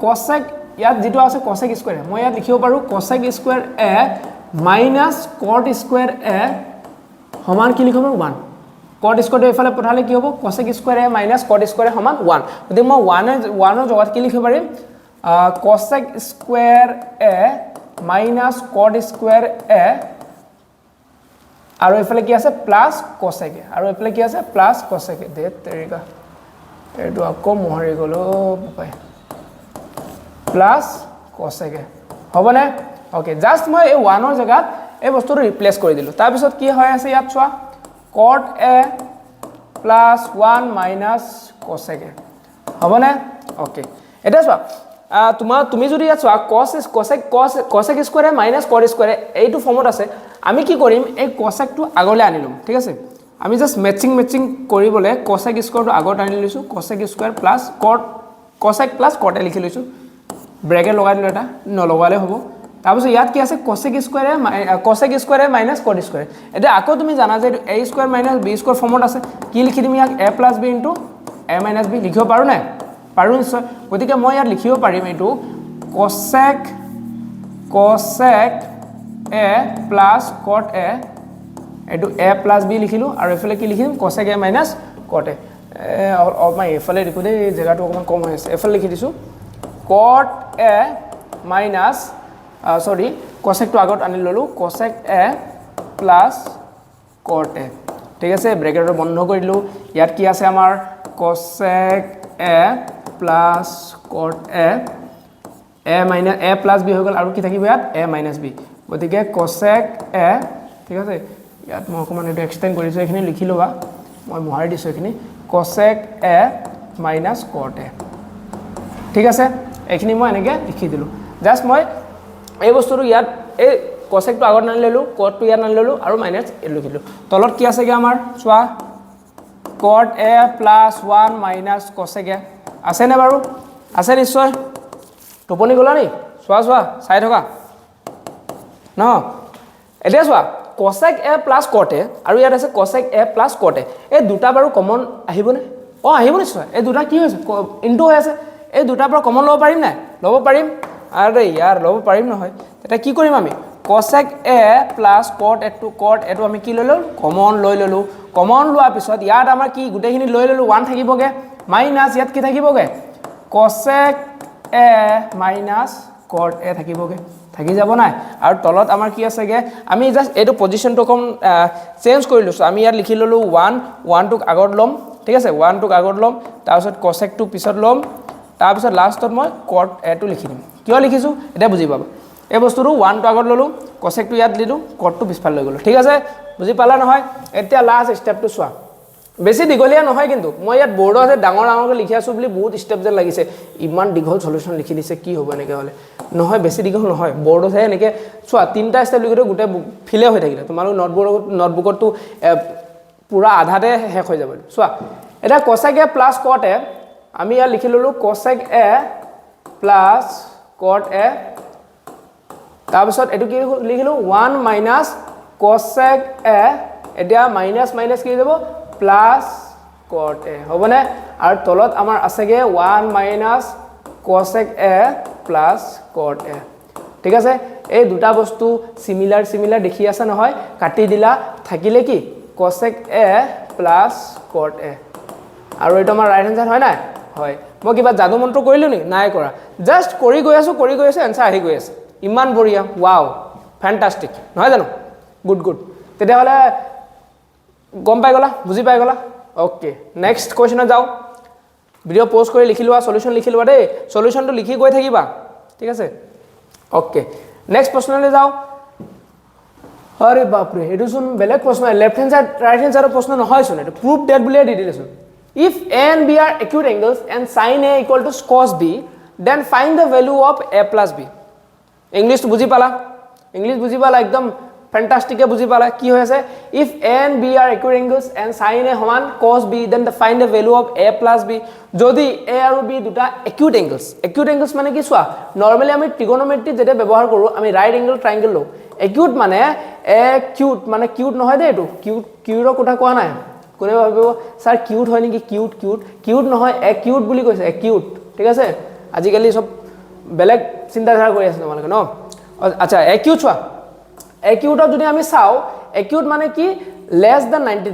cosec ইয়াত যেটো আছে cosec স্কয়াৰ মই ইয়াত লিখিব পাৰো cosec square a minus cot square a সমান কি লিখিব 1 cot স্কয়াৰ এফালে পঠালে কি হ'ব cosec square a minus cot square সমান 1 গতিকে মই 1 ৰ জায়গাত কি লিখিব পাৰিম cosec square a minus cot square a আৰু এফালে কি আছে প্লাস cosec a আৰু এফালে কি আছে প্লাস cosec a দে তেৰিকা এটো আকৌ মহৰি গলো পাই প্লাস cosec a হবনে ওকে জাস্ট মই এই 1 ৰ জায়গাত এই বস্তুটো ৰিপ্লেস কৰি দিলো তাৰ পিছত কি হৈ আছে ইয়াত চোৱা cot a plus 1 minus cosec a হবনে ওকে এটা চোৱা তুমি যদি ইয়াত চোৱা cosec square minus cot square এইটো ফৰ্মত আছে আমি কি কৰিম এই cosec টো আগলৈ আনিলম ঠিক আছে আমি জাস্ট ম্যাচিং কৰিবলে cosec স্কয়াৰটো আগত আনি লৈছো cosec square plus cosec plus cot লিখি লৈছো ব্ৰেকেট লগাই দিলো এটা নলগালে হ'ব তাৰপিছত ইয়াত কি আছে cosec square minus cot square এটা আকৌ তুমি জানা যে a square minus b square ফৰ্মত আছে কি লিখি দিম ইয়াক a plus b into a minus b লিখিব পাৰো না পাৰো নিশ্চয় গতিকে মই ইয়াত লিখিব পাৰিম এটো cosec a plus cot a এটো a plus b লিখিলো আৰু এফালে কি লিখিম cosec a minus cot a মই এফালে লিখো দে জায়গাটো অকমান কম হৈ আছে এফালে লিখি দিছো cot a minus sorry cosec টো আগত আনি ললো cosec a plus cot a ঠিক আছে ব্ৰেকেটটো বন্ধ কৰি দিলো ইয়াত কি আছে আমাৰ cosec a plus cot a minus a plus b হৈ গল আৰু কি থাকিব ইয়াত a minus b গতিকে cosec a ঠিক আছে ইয়াত মই অকমান এটা এক্সটেন্ড কৰিছো এখিনি লিখি লবা মই মহাৰি দিছো এখিনি cosec a minus cot a ঠিক আছে এখিনি মই এনেকে লিখি দিলো জাস্ট মই এই বস্তুটো ইয়াত এই cosec টো আগত আনি ললো cot টো ইয়াত আনি ললো আৰু মাইনাস এ লিখিলো তলত কি আছে গে আমাৰ চোৱা cot a plus 1 minus cosec a আছে নে বাৰু আছে নিশ্চয় টোপনি গলা নি চোৱা চাই থকা ন এতিয়া চোৱা cosec a plus cot a আৰু ইয়াত আছে cosec a plus cot a এই দুটা বাৰু কমন আহিবনে আহিব নিশ্চয় এই দুটা কি হৈছে ইনটু হৈ আছে এই দুটাৰ পৰা কমন লব পাৰিম না লব পাৰিম আৰে ইয়াৰ লব পাৰিম নহয় এটা কি কৰিম আমি cosec a plus cot এটো আমি কি লৈ ললো কমন লৈ ললো কমন লোৱাৰ পিছত ইয়াত আমাৰ কি গুটেখিনি লৈ ললো 1 থাকিবগে মাইনাস ইয়াত কি থাকিবগে cosec a minus cot a থাকিবগে থাকি যাব না আৰু তলত আমাৰ কি আছেগে আমি জাস্ট এটো পজিশনটো কম চেঞ্জ কৰি লৈছো আমি ইয়াত লিখি ললো 1 টোক আগত লম ঠিক আছে 1 টোক আগত লম তাৰ পিছত cosec টো পিছত লম তাৰ পিছত লাষ্টত মই cot a টো লিখি দিম কিয় লিখিছো এটা বুজি পাবা এই বস্তুটো 1 টো আগত ললো cosec টো ইয়াত দিলো cot টো পিছফাল লৈ গলো ঠিক আছে বুজি পালা নহয় এতিয়া লাষ্ট স্টেপটো চোৱা বেছি দিগলিয়া নহয় কিন্তু মই ইয়াত বৰ্ড আছে ডাঙৰকৈ লিখি আছো বুলি বহুত স্টেপ যেন লাগিছে ইমান দীঘল সলিউশন লিখি দিছে কি হ'ব এনেকে হলে নহয় বেছি দীঘল নহয় বৰ্ড আছে এনেকে চোৱা তিনটা স্টেপ লিখিটো গুটে ফিলে হৈ থাকিলে তোমালোক নোটবুকটো পুৰা আধাতে শেষ হৈ যাব চোৱা এটা cosec a plus cot a আমি ইয়াত লিখি ললো cosec a plus cot a তাৰপিছত এটো কি লিখিলো 1 minus cosec a এতিয়া মাইনাস মাইনাস কি যাব প্লাস cot a হবনে আৰু তলত আমাৰ আছেগে 1 minus cosec a plus cot a ঠিক আছে এই দুটা বস্তু সিমিলার সিমিলার দেখি আছে নহয় কাটি দিলা থাকিলে কি cosec a plus cot a আৰু এটা আমাৰ ৰাইট আনসাৰ হয় না হয় মই কিবা জাদু মন্ত্ৰ কৰিলো নি নাই কৰা জাস্ট কৰি গৈ আছো আনসার আহি গৈ আছে ইমান বঢ়িয়া ওয়াও ফ্যান্টাস্টিক নহয় জানো গুড গুড তেতিয়া হলে গম পাই গলা বুজি পাই গলা ওকে নেক্সট কোৱেশ্চনত যাও ভিডিও পোস্ট কৰি লিখি লোৱা সলিউশন লিখি লোৱা দেই সলিউশনটো লিখি গৈ থাকিবা ঠিক আছে ওকে নেক্সট প্ৰশ্নলৈ যাও আৰে বাপ ৰে এটো শুন বেলেগ প্ৰশ্ন left hand side right hand সাইডৰ প্ৰশ্ন নহয় শুন এটো প্রুফ দ্যাট বুলিয়ে দি দিলেছোন if a and b are acute angles and sin a equal to cos b then find the value of a plus b English बुझी पाला एकदम फैंटास्टिक है बुझी पाला की होय আছে if a and b are acute angles and sin a সমান cos b then find the value of a plus b যদি a আৰু b দুটা acute angles মানে কি সোয়া নৰমালি আমি ট্ৰিগোনোমেট্ৰি যেটা ব্যবহাৰ কৰো আমি রাইট এঙ্গেল ট্রায়াঙ্গেল লো acute মানে acute মানে cute নহয় দে এটো cute কথা কোৱা নাই কোনে ভাবিব স্যার কিউট হয় নেকি কিউট নহয় acute বুলি কৈছে acute ঠিক আছে আজিকালি সব বেলেগ চিন্তাধাৰা কৰি আছে তোমালোকে ন আচ্ছা acute চোৱা acute যদি আমি চাও acute মানে কি less than 90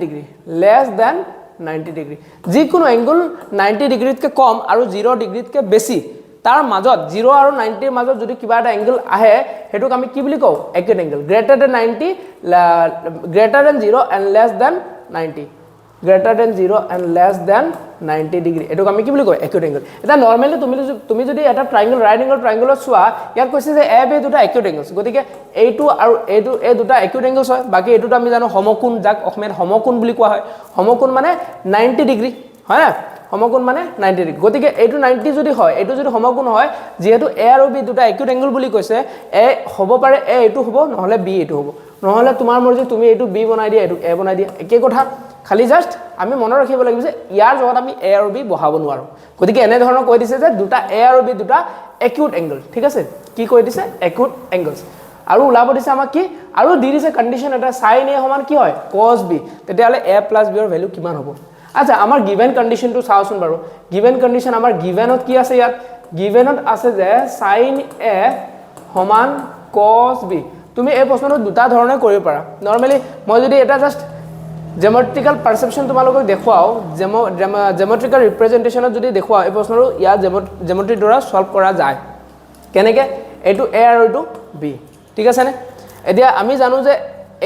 degree যিকোনো এঙ্গল 90 ডিগ্ৰীতকৈ কম আৰু 0 ডিগ্ৰীতকৈ বেছি তাৰ মাজত 0 আৰু 90 ৰ মাজত যদি কিবা এটা এঙ্গল আহে হেতুক আমি কি বুলি কও acute angle greater than 0 and less than 90 greater than 0 and less than 90 degree এটো আমি কি বুলি কয় acute angle এটা নরমালি তুমি যদি এটা ট্রায়াঙ্গেল রাইট এঙ্গেল ট্রায়াঙ্গেলত সোয়া ইয়াত কৈছে যে a b দুটা acute angles গতিকে এইটো আৰু এইটো এই দুটা acute angles হয় বাকি এইটোটো আমি জানো সমকোণ যাক অসমীয়াত সমকোণ বুলি কোৱা হয় সমকোণ মানে 90 ডিগ্ৰী হয় না সমকোণ মানে 90 ডিগ্ৰী গতিকে এইটো 90 যদি হয় এইটো যদি সমকোণ হয় যেহেতু a আৰু b দুটা acute angle বুলি কৈছে a হ'ব পাৰে a এইটো হ'ব নহলে b এইটো হ'ব নহলে তোমাৰ মৰ্জি তুমি এইটো b বনাই দিয়া এইটো a বনাই দিয়া একে কথা খালি জাস্ট আমি মনত ৰাখিব লাগিব যে ইয়াৰ জগত আমি a আৰু b বহাব নোৱাৰো গতিকে এনে ধৰণৰ কৈ দিছে যে দুটা a আৰু b দুটা acute angle ঠিক আছে কি কৈ দিছে acute angles আৰু উলাব দিছে আমাক কি আৰু দি দিছে কন্ডিশন এটা sin a সমান কি হয় cos b তেতিয়ালে a plus b ৰ ভ্যালু কিমান হ'ব আচ্ছা আমাৰ গিভেন কন্ডিশনটো চাওচোন বাৰু গিভেন কন্ডিশন আমাৰ গিভেনত কি আছে ইয়াত গিভেনত আছে যে sin a সমান cos b তুমি এই প্ৰশ্নটো দুটা ধৰণে কৰিব পাৰা নৰমালি মই যদি এটা জাস্ট জ্যামেট্ৰিক্যাল পাৰসেপশন তোমালোকক দেখুৱাও জ্যামেট্ৰিক্যাল ৰিপ্ৰেজেন্টেশনত যদি দেখুৱাও এই প্ৰশ্নটো ইয়া জ্যামেট্ৰি দ্বাৰা সলভ কৰা যায় কেনেকে এটো a আৰু এটো b ঠিক আছে নে এতিয়া আমি জানো যে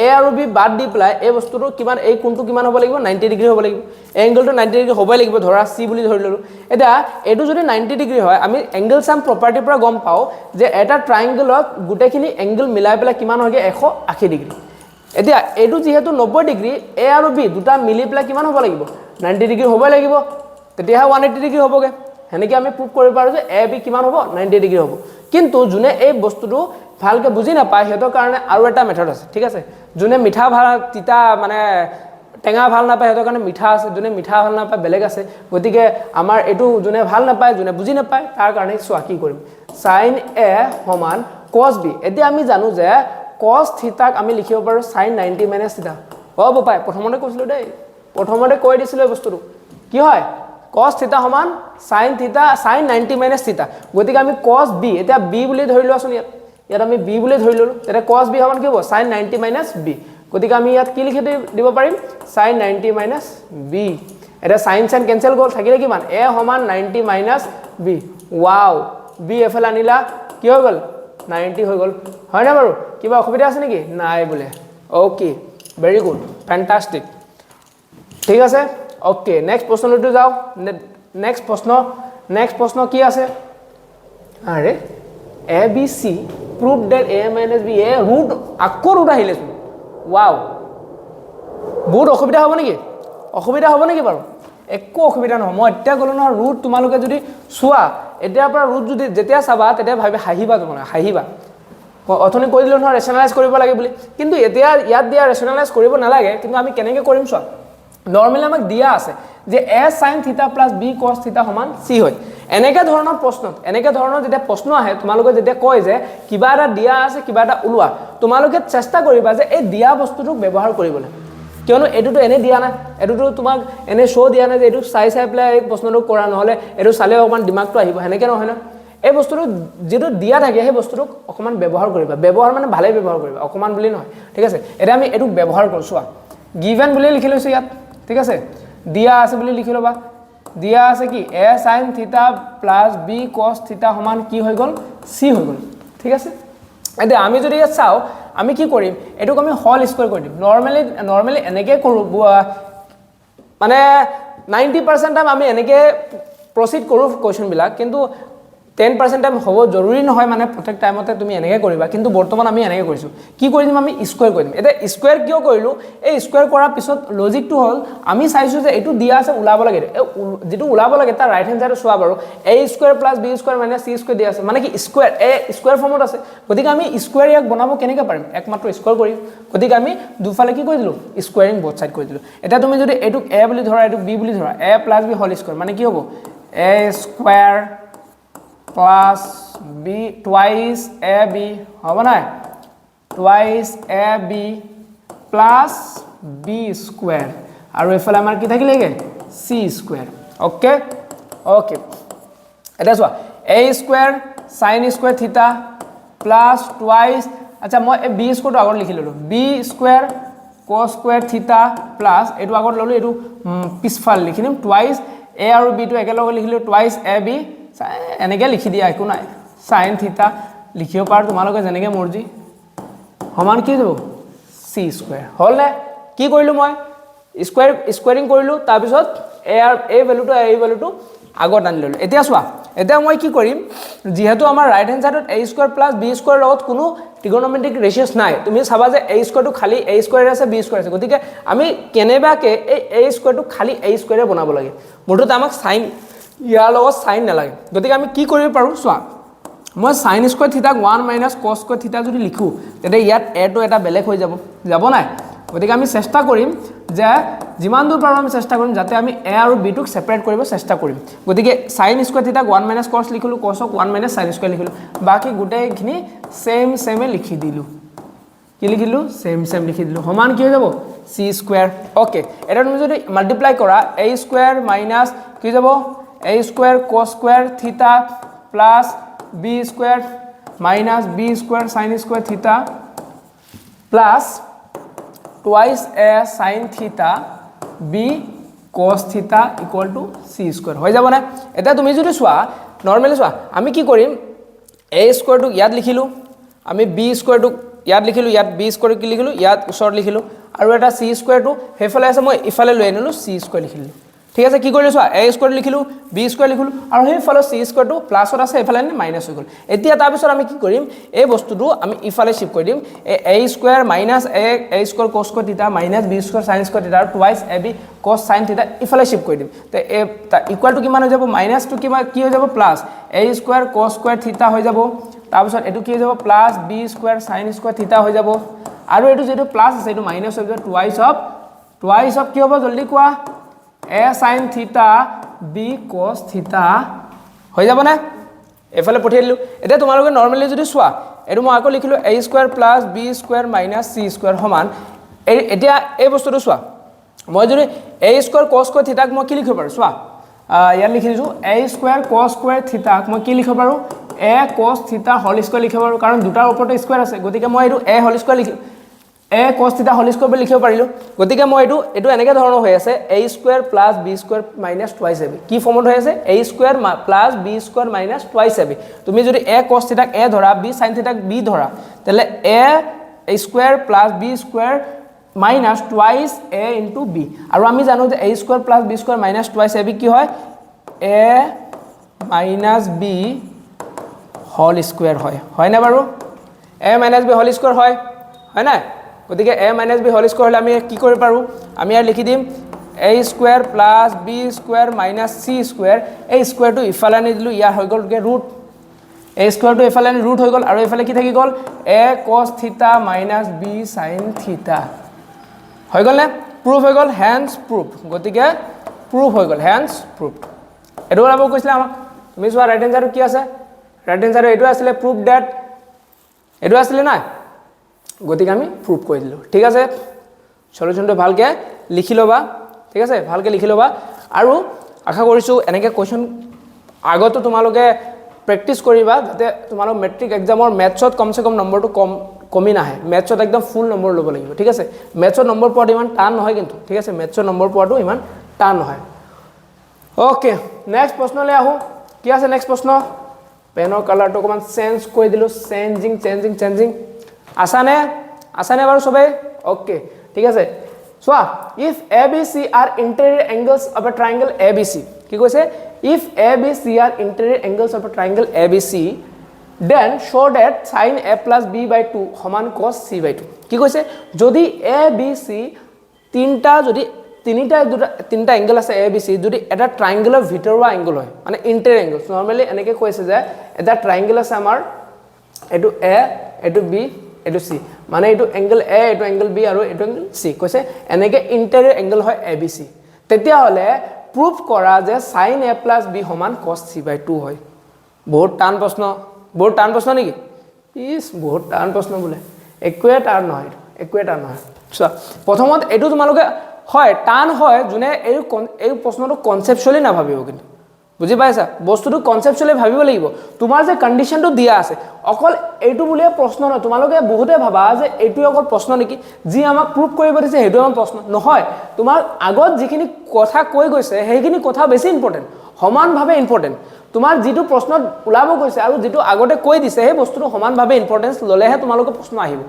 a আৰু b বাদ দি প্লাই এই বস্তুটো কিমান এই কোণটো কিমান হ'ব লাগিব 90 ডিগ্ৰী হ'ব লাগিব এঙ্গেলটো 90 ডিগ্ৰী হ'বই লাগিব ধৰা c বুলি ধৰি ললো এটা এটো যদি 90 ডিগ্ৰী হয় আমি এঙ্গেল সাম প্ৰপাৰ্টি পৰা গম পাও যে এটা ট্ৰায়াঙ্গেলত গুটেখিনি এঙ্গেল মিলাই পেলাই কিমান হয়গে 180 ডিগ্ৰী এতিয়া এটো যেহেতু 90 ডিগ্ৰী a আৰু b দুটা মিলি পেলাই কিমান হ'ব লাগিব 90 ডিগ্ৰী হ'বই লাগিব তেতিয়া 180 ডিগ্ৰী হ'বগে হেনেকে আমি প্ৰুভ কৰিব পাৰো যে a b কিমান হ'ব 90 ডিগ্ৰী হ'ব কিন্তু জুনে এই বস্তুটো ভালকে বুজি না পায় হেতৰ কাৰণে আৰু এটা মেথড আছে ঠিক আছে জুনে মিঠা ভাল তিতা মানে টেঙা ভাল না পায় হেতৰ কাৰণে মিঠা আছে জুনে মিঠা ভাল না পায় বেলেগ আছে গতিকে আমাৰ এটো জুনে ভাল না পায় জুনে বুজি না পায় তাৰ কাৰণে সোৱা কি কৰিম sin a সমান cos b এতিয়া আমি জানো যে cos থিতাক আমি লিখিব পাৰো sin 90 minus থিতা হ'ব পায় প্ৰথমতে কৈছিলো দেই প্ৰথমতে কৈ দিছিল এই বস্তুটো কি হয় cos থিতা সমান sin 90 minus থিতা গতিকে আমি cos b এতিয়া b বুলি ধৰি লোৱাছোন ইয়াত আমি b বুলি ধৰি ললো তেতে cos b সমান কি হ'ব sin 90 minus b গতিকে আমি ইয়াত কি লিখি দিব পাৰিম sin 90 minus b এটা sin কেনসেল গল থাকিলে কিমান a সমান 90 minus b ওয়াও b এফালে আনিলা কি হৈ গল 90 হৈ গল হয় না বাৰু কিবা অসুবিধা আছে নেকি নাই বলে ওকে ভেরি গুড ফ্যান্টাস্টিক ঠিক আছে ওকে নেক্সট প্রশ্নটো যাও নেক্সট প্রশ্ন কি আছে আরে a b c prove that a minus b a root আকো root আহিলে ওয়াও বহুত অসুবিধা হ'ব নেকি বাৰু একো অসুবিধা নহয় মই এতিয়া গলো নহয় root তোমালোকে যদি সোৱা এতিয়াৰ পৰা root যদি যেতিয়া চাবা তেতিয়া ভাবি হাঁহিবা তোমালোকে হাঁহিবা অথনি কৈ দিলো নহয় ৰেশনালাইজ কৰিব লাগে বুলি কিন্তু এতিয়া ইয়াত দিয়া ৰেশনালাইজ কৰিব নালাগে কিন্তু আমি কেনেকৈ কৰিম সোৱা নরমালি আমাক দিয়া আছে যে a sin θ plus b cos θ সমান c হয় এনেকা ধৰণৰ যেতিয়া প্ৰশ্ন আহে তোমালোকে যেতিয়া কয় যে কিবা এটা দিয়া আছে কিবা এটা উলোৱা তোমালোকে চেষ্টা কৰিবা যে এই দিয়া বস্তুটো ব্যৱহাৰ কৰিবলৈ কিয়নো এটোটো এনে দিয়া না এটোটো তোমাক এনে শো দিয়া না যে এটো চাই প্লাই এই প্ৰশ্নটো কৰা নহলে এটো চালে অকমান দিমাগটো আহিব হেনেকে নহয় না এই বস্তুটো যেটো দিয়া থাকে সেই বস্তুটো অকমান ব্যৱহাৰ কৰিবা ব্যৱহাৰ মানে ভালে ব্যৱহাৰ কৰিবা অকমান বুলি নহয় ঠিক আছে এটা আমি এটো ব্যৱহাৰ কৰছো গিভেন বুলি লিখি লৈছো ইয়াত ঠিক আছে দিয়া আছে বুলি লিখি লবা দিয়া আছে কি a sin θ plus b cos θ সমান কি হৈ গল c হৈ গল ঠিক আছে এতিয়া আমি যদি ইয়াত চাও আমি কি কৰিম এটোক আমি হোল স্কয়াৰ কৰি দিম নৰমালি এনেকে কৰো মানে 90% টাইম আমি এনেকে প্ৰসিড কৰো কোৱেশ্চন বিলাক কিন্তু 10% টাইম হ'ব জৰুৰী নহয় মানে প্ৰত্যেক টাইমতে তুমি এনেকে কৰিবা কিন্তু বৰ্তমান আমি এনেকে কৰিছো কি কৰি দিম আমি স্কয়াৰ কৰি দিম এটা স্কয়াৰ কিয় কৰিলো এই স্কয়াৰ কৰাৰ পিছত লজিকটো হ'ল আমি চাইছো যে এটো দিয়া আছে উলাব লাগে যেটো উলাব লাগে তাৰ ৰাইট হ্যান্ড সাইডে চোৱা বাৰু a square plus b square minus c square দিয়া আছে মানে কি স্কয়াৰ a স্কয়াৰ ফৰ্মত আছে গতিকে আমি স্কয়াৰ ইয়াক বনাব কেনেকৈ পাৰিম একমাত্ৰ স্কয়াৰ কৰিম গতিকে আমি দুফালে কি কৰি দিলো স্কয়াৰিং বোথ সাইড কৰি দিলো এটা তুমি যদি এটোক a বুলি ধৰা এটোক b বুলি ধৰা a plus b whole square মানে কি হ'ব a square plus b twice ab হবে না twice ab plus b square আৰু এফালে আমাৰ কি থাকিলেগে c square ওকে ওকে এটা চোৱা a square sin square theta plus twice আচ্ছা মই b square টো আগত লিখি ললো b square cos square theta plus এটো আগত ললো এটো পিছফাল লিখিম twice a আৰু b টো একেলগে লিখিলো twice ab এনেকে লিখি দিয়া একো নাই sin θ লিখিব পাৰ তোমালোকে জেনেকে মৰ্জি সমান কি হ'ব c স্কয়াৰ হল না কি কৰিলো মই স্কয়াৰিং কৰিলো তাৰ পিছত a ভ্যালুটো আগত আনি ললো এতিয়া চোৱা এতিয়া মই কি কৰিম যেহেতু আমাৰ ৰাইট হ্যান্ড সাইডত a square plus b square লগত কোনো ট্ৰিগোনোমেট্ৰিক ৰেশিওস নাই তুমি চাবা যে a স্কয়াৰটো খালি a স্কয়াৰ আছে b স্কয়াৰ আছে গতিকে আমি কেনেবাকে এই a স্কয়াৰটো খালি a স্কয়াৰে বনাব লাগে মুঠতে আমাক sin ইয়াৰ লগত সাইন নালাগে গতিকে আমি কি কৰিব পাৰো চোৱা মই sin স্কয়াৰ থিটা 1 - cos স্কয়াৰ থিটা যদি লিখো তেতে ইয়াত a টো এটা বেলেগ হৈ যাব নাই গতিকে আমি চেষ্টা কৰিম যে যিমান দূৰ পাৰো আমি চেষ্টা কৰিম যাতে আমি a আৰু b টোক সেপাৰেট কৰিব চেষ্টা কৰিম গতিকে sin স্কয়াৰ থিটা 1 - cos লিখিলো cos ক 1 - sin স্কয়াৰ লিখিলো বাকি গোটেইখিনি সেম লিখি দিলো কি লিখিলো সেম লিখি দিলো সমান কি হৈ যাব c স্কয়াৰ ওকে এটা তুমি যদি মাল্টিপ্লাই কৰা a স্কয়াৰ মাইনাস কি যাব a square cos square theta plus b square minus b square sin square theta plus twice a sin theta b cos theta equal to c square হৈ যাব না এটা তুমি যদি চোৱা নৰমালি চোৱা আমি কি কৰিম a square টো ইয়াত লিখিলো আমি b square টো ইয়াত লিখিলো ইয়াত b square কি লিখিলো ইয়াত ওচৰত লিখিলো আৰু এটা c square টো হেফালে আছে মই ইফালে লৈ আনিলো c square লিখিলো ঠিক আছে কি কৰিলো চোৱা a স্কয়াৰ লিখিলো b স্কয়াৰ লিখিলো আৰু সেই ফলো c স্কয়াৰ টো প্লাছত আছে এফালে মাইনাস হৈ গল এতিয়া তাৰ পিছত আমি কি কৰিম এই বস্তুটো আমি ইফালে শিফট কৰি দিম a square minus a square cos square theta minus b square sin square theta আৰু টুৱাইস ab cos sin থিটা ইফালে শিফট কৰি দিম তে এ ইকুয়াল টু কিমান হৈ যাব মাইনাস টু কি হৈ যাব plus a square cos square থিটা হৈ যাব তাৰ পিছত এটো কি হৈ যাব plus b square sin square থিটা হৈ যাব আৰু এটো যেটো প্লাস আছে এটো মাইনাস হৈ যাব টুৱাইস অফ কি হ'ব জলদি কোৱা a sin theta b cos theta হৈ যাব না এফালে পঠিয়াই দিলো এটা তোমালোকে নরমালি যদি চোৱা এটো মই আকৌ লিখিলো a square plus b square minus c square সমান এতিয়া এই বস্তুটো চোৱা মই যদি a স্কয়াৰ cos স্কয়াৰ থিটাক মই কি লিখিব পাৰো চোৱা ইয়াত লিখি দিছো a স্কয়াৰ cos স্কয়াৰ থিটাক মই কি লিখিব পাৰো a cos থিটা হোল স্কয়াৰ লিখিব পাৰো কাৰণ দুটাৰ ওপৰতে স্কয়াৰ আছে গতিকে মই এটো a হোল স্কয়াৰ লিখিম a cos theta whole square বুলি লিখিব পাৰিলো গতিকে মই এটো এনেকে ধৰণৰ হৈ আছে a square plus b square minus twice ab কি ফৰ্মত হৈ আছে a square plus b square minus twice ab তুমি যদি a cos theta a ধৰা b sin theta b ধৰা তেলে a square plus b square minus twice a into b আৰু আমি জানো যে a square plus b square minus twice ab কি হয় a minus b whole square হয় না বাৰু a minus b whole square হয় না গতিকে a minus b whole square হলে আমি কি কৰিব পাৰো আমি আৰ লিখি দিম a square plus b square minus c square এই স্কয়াৰটো ইফালে আনি দিলো ইয়াৰ হৈ গল কে ৰুট a স্কয়াৰটো ইফালে আনি ৰুট হৈ গল আৰু ইফালে কি থাকি গল a cos theta minus b sin theta হৈ গল না প্রুফ হৈ গল হেন্স প্রুফ গতিকে প্ৰুফ হৈ গ'ল হেন্স প্ৰুফড এইটো ওলাব কৈছিলে আমাক তুমি চোৱা ৰাইট এনসাৰটো কি আছে ৰাইট এনসাৰটো এইটো আছিলে প্ৰুফ ডেট এইটো আছিলে না গতিকে আমি প্ৰুফ কৰি দিলোঁ ঠিক আছে সলিউশনটো ভালকৈ লিখি ল'বা ঠিক আছে ভালকৈ লিখি ল'বা আৰু আশা কৰিছোঁ এনেকৈ কুৱেশ্যন আগতো তোমালোকে প্ৰেক্টিছ কৰিবা যাতে তোমালোক মেট্ৰিক এক্সামৰ মেথছত কমচে কম নম্বৰটো কমি নাহে মেথছত একদম ফুল নম্বৰ ল'ব লাগিব ঠিক আছে মেথছত নম্বৰ পোৱাটো ইমান টান নহয় কিন্তু ঠিক আছে মেথছত নম্বৰ পোৱাটো ইমান টান নহয় ওকে নেক্সট প্ৰশ্নলৈ আহোঁ কি আছে নেক্সট প্ৰশ্ন পেনৰ কালাৰটো অকণমান চেঞ্জ কৰি দিলোঁ চেঞ্জিং আছানে বাৰু চবেই ওকে ঠিক আছে চোৱা if A B C are interior angles of a triangle A B C কি কৈছে if A B C are interior angles of a triangle A B C then show' that sine A plus B by two সমান কছ চি বাই টু কি কৈছে যদি এ বি চি তিনিটা এংগল আছে এ বি চি যদি এটা ট্ৰাইংগলৰ ভিতৰুৱা এংগল হয় মানে ইণ্টেৰিয়ৰ এংগল নৰ্মেলি এনেকৈ কৈছে যে এটা ট্ৰাইংগল আছে আমাৰ এইটো এ এইটো বি এইটো চি মানে এইটো এংগল এ এইটো এংগল বি আৰু এইটো এংগল চি কৈছে এনেকৈ ইণ্টেৰিয়ৰ এংগল হয় এ বি চি তেতিয়াহ'লে প্ৰুফ কৰা যে চাইন এ প্লাছ বি সমান কছ চি বাই টু হয় বহুত টান প্ৰশ্ন নেকি বহুত টান প্ৰশ্ন বোলে একোৱে টান নহয় চোৱা প্ৰথমত এইটো তোমালোকে হয় টান হয় যোনে এই প্ৰশ্নটো কনচেপচুৱেলি নাভাবিব কিন্তু বুজি পাইছা বস্তুটো কনচেপচুৱেলি ভাবিব লাগিব তোমাৰ যে কণ্ডিশ্যনটো দিয়া আছে অকল এইটো বুলিয়ে প্ৰশ্ন নহয় তোমালোকে বহুতে ভাবা যে এইটো অকল প্ৰশ্ন নেকি যি আমাক প্ৰুফ কৰিব দিছে সেইটো আমাৰ প্ৰশ্ন নহয় তোমাৰ আগত যিখিনি কথা কৈ গৈছে সেইখিনি কথা বেছি ইম্পৰ্টেণ্ট সমানভাৱে ইম্পৰ্টেণ্ট তোমাৰ যিটো প্ৰশ্নত ওলাব গৈছে আৰু যিটো আগতে কৈ দিছে সেই বস্তুটো সমানভাৱে ইম্পৰ্টেঞ্চ ল'লেহে তোমালোকৰ প্ৰশ্ন আহিব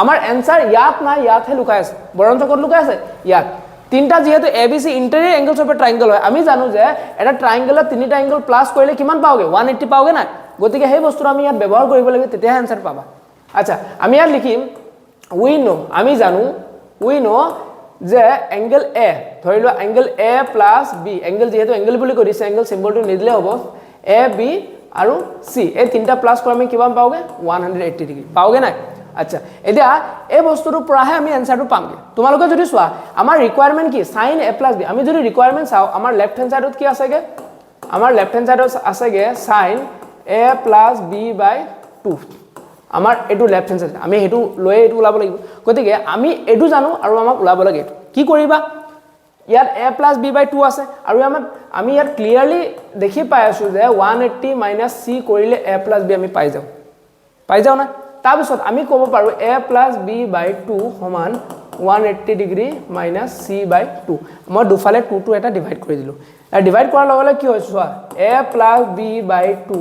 আমাৰ এনসাৰ ইয়াত নাই ইয়াতহে লুকাই আছে বৰঞ্চ ক'ত লুকাই আছে ইয়াত তিনিটা যেহেতু A B C interior angles of a triangle হয় আমি জানো যে এটা ট্ৰাইংগলত তিনিটা এংগল প্লাছ কৰিলে কিমান পাওঁগে 180 পাওঁগে নাই গতিকে সেই বস্তুটো আমি ইয়াত ব্যৱহাৰ কৰিব লাগিব তেতিয়াহে এনসাৰ পাবা আচ্ছা আমি ইয়াত লিখিম আমি জানো উই নো যে এংগল এ ধৰি লোৱা angle A plus B angle যেহেতু এংগল বুলি কৈ দিছে এংগল চিম্বলটো নিদিলে হ'ব এ বি আৰু চি এই তিনিটা প্লাছ কৰি আমি কিমান পাওঁগে 180 ডিগ্ৰী পাওঁগে নাই আচ্ছা এতিয়া এই বস্তুটোৰ পৰাহে আমি এনসাৰটো পামগে তোমালোকে যদি চোৱা আমাৰ ৰিকুৱাৰমেণ্ট কি সাইন এ প্লাছ বি আমি যদি ৰিকুৱাৰমেণ্ট চাওঁ আমাৰ লেফ্ট হেণ্ড সাইডত কি আছেগে আমাৰ লেফ্ট হেণ্ড সাইডত আছেগে sign A plus B by two আমাৰ এইটো লেফ্ট হেণ্ড সাইড আমি সেইটো লৈ এইটো ওলাব লাগিব গতিকে আমি এইটো জানো আৰু আমাক ওলাব লাগে এইটো কি কৰিবা ইয়াত এ প্লাছ বি বাই টু আছে আৰু আমি ইয়াত ক্লিয়াৰলি দেখি পাই আছোঁ যে 180 মাইনাছ চি কৰিলে এ প্লাছ বি আমি পাই যাওঁ না তাৰপিছত আমি ক'ব পাৰোঁ A plus B by two সমান 180 degree minus C by two মই দুফালে টুটো এটা ডিভাইড কৰি দিলোঁ ডিভাইড কৰাৰ লগে লগে কি হৈছে চোৱা এ plus B by two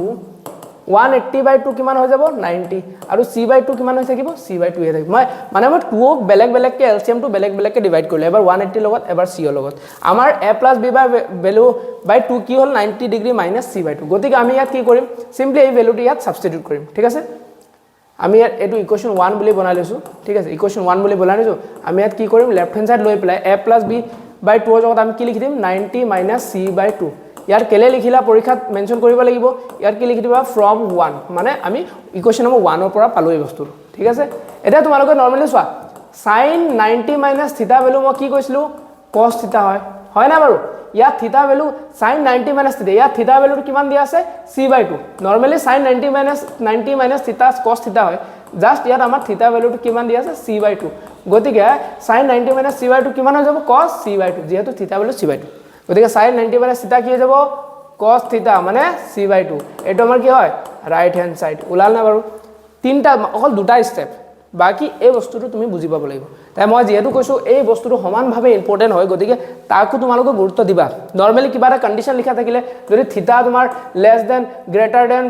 180 by two কিমান হৈ যাব 90 আৰু চি বাই টু কিমান হৈ থাকিব চি বাই টু হৈ থাকিব মই টুক বেলেগ বেলেগকৈ এলচিএমটো বেলেগ বেলেগকৈ ডিভাইড কৰিলোঁ এবাৰ 180 লগত এবাৰ চিৰ লগত আমাৰ A plus B by value by two কি হ'ল 90 degree minus C by two গতিকে আমি ইয়াত কি কৰিম চিম্পলি এই ভেলুটো ইয়াত ছাবষ্টিটিউট কৰিম ঠিক আছে আমি ইয়াত এইটো ইকুৱেশ্যন 1 বুলি বনাই লৈছোঁ ঠিক আছে ইকুৱেশ্যন 1 বুলি বনাই লৈছোঁ আমি ইয়াত কি কৰিম লেফ্ট হেণ্ড সাইড লৈ পেলাই এ প্লাছ বি বাই টুৰ জগত আমি কি লিখি দিম 90 মাইনাছ চি বাই টু ইয়াত কেলে লিখিলা পৰীক্ষাত মেনশ্যন কৰিব লাগিব ইয়াত কি লিখি দিবা ফ্ৰম 1 মানে আমি ইকুৱেশ্যন নম্বৰ 1 ৰ পৰা পালোঁ এই বস্তুটো ঠিক আছে এতিয়া তোমালোকে নৰ্মেলি চোৱা সাইন 90 মাইনাছ থিটা ভেলু মই কি কৈছিলোঁ কছ থিটা হয় না বাৰু ইয়াত থিটা ভেলু সাইন 90 মাইনাছ থিটা ইয়াত থিটা ভেলুটো কিমান দিয়া আছে C by two normally sine 90 minus theta cos থিটা হয় জাষ্ট ইয়াত আমাৰ থিটা ভেলুটো কিমান দিয়া আছে চি বাই টু গতিকে sine 90 minus C by two কিমান হৈ যাব কছ চি বাই টু যিহেতু theta value C by two গতিকে সাইন 90 মাইনাছ থিটা কি হৈ যাব কছ থিটা মানে চি বাই টু এইটো আমাৰ কি হয় ৰাইট হেণ্ড সাইড ওলাল না বাৰু তিনিটা অকল দুটা ষ্টেপ বাকি এই বস্তুটো তুমি বুজি পাব লাগিব তাই মই যেহেতু কৈছোঁ এই বস্তুটো সমানভাৱে ইম্পৰ্টেণ্ট হয় গতিকে তাকো তোমালোকে গুৰুত্ব দিবা নৰ্মেলি কিবা এটা কণ্ডিশ্যন লিখা থাকিলে যদি থিটা তোমাৰ less than greater than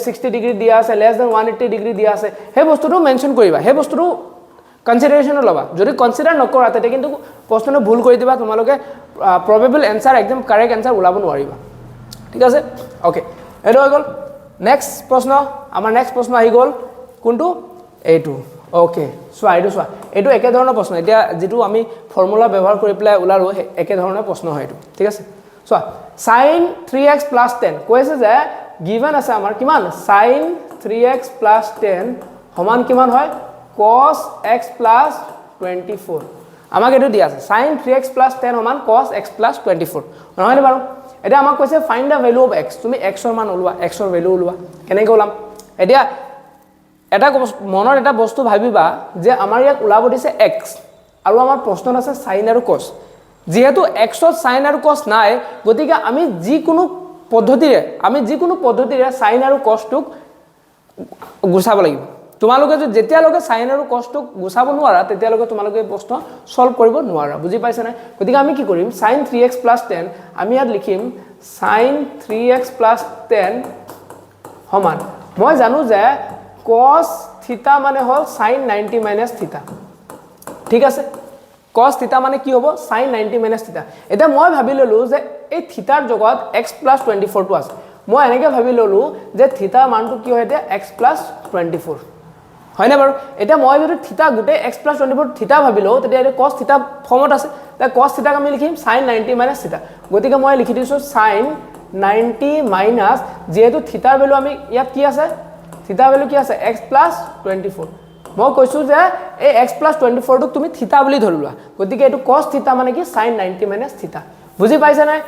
60 degree দিয়া আছে লেছ দেন 180 ডিগ্ৰী দিয়া আছে সেই বস্তুটো মেনশ্যন কৰিবা সেই বস্তুটো কনচিডাৰেশ্যনত ল'বা যদি কনচিডাৰ নকৰা তেতিয়া কিন্তু প্ৰশ্নটো ভুল কৰি দিবা তোমালোকে প্ৰবেবল এনসাৰ একদম কাৰেক্ট এনসাৰ ওলাব নোৱাৰিবা ঠিক আছে ওকে এইটো হৈ গ'ল নেক্সট প্ৰশ্ন আমাৰ নেক্সট প্ৰশ্ন আহি গ'ল কোনটো এইটো ওকে চোৱা এইটো একে ধৰণৰ প্ৰশ্ন এতিয়া যিটো আমি ফৰ্মুলা ব্যৱহাৰ কৰি পেলাই ওলালো একে ধৰণৰ প্ৰশ্ন হয় এইটো ঠিক আছে চোৱা সাইন 3x প্লাছ 10 কৈছে যে গিভেন আছে আমাৰ কিমান সাইন 3x প্লাছ 10 সমান কিমান হয় cos x প্লাছ 24 আমাক এইটো দিয়া আছে sin 3x + 10 সমান cos x + 24 নহয়নে বাৰু এতিয়া আমাক কৈছে find da value of x তুমি x ৰ মান ওলোৱা x ৰ ভ্যালু ওলোৱা কেনেকৈ ওলাম এতিয়া এটা মনৰ এটা বস্তু ভাবিবা যে আমাৰ ইয়াক ওলাব দিছে x আৰু আমাৰ প্ৰশ্নত আছে sin আৰু cos যেহেতু x ত sin আৰু cos নাই গতিকে আমি যিকোনো পদ্ধতিৰে sin আৰু cos টোক গুছাব লাগিব তোমালোকে যেতিয়ালৈকে sin আৰু cos টোক গুছাব নোৱাৰা তেতিয়ালৈকে তোমালোকে প্ৰশ্ন সলভ কৰিব নোৱাৰা বুজি পাইছা না গতিকে আমি কি কৰিম sin 3x + 10 আমি ইয়াত লিখিম sin 3x + 10 সমান মই জানো যে cos থিতা মানে হল sin 90 - থিতা ঠিক আছে cos থিতা মানে কি হ'ব sin 90 - থিতা এটা মই ভাবি ললো যে এই থিতাৰ জগত x + 24 টো আছে মই এনেকৈ ভাবি ললো যে থিতা মানটো কি হয় এতিয়া x + 24 হয়নে বাৰু এটা মই যদি থিতা গুটে x + 24 থিতা ভাবিলো তেতিয়া এটা cos থিতা ফৰ্মত আছে তা cos থিতাক আমি লিখিম sin 90 - থিতা গতিকে মই লিখি দিছো sin 90 - যেহেতু থিতাৰ ভ্যালু আমি ইয়াত কি আছে থিতা ভ্যালু কি আছে x + 24 মই কৈছো যে এই x + 24 টোক তুমি থিতা বুলি ধৰিলোৱা গতিকে এটো cos থিতা মানে কি sin 90 - থিতা বুজি পাইছা নাই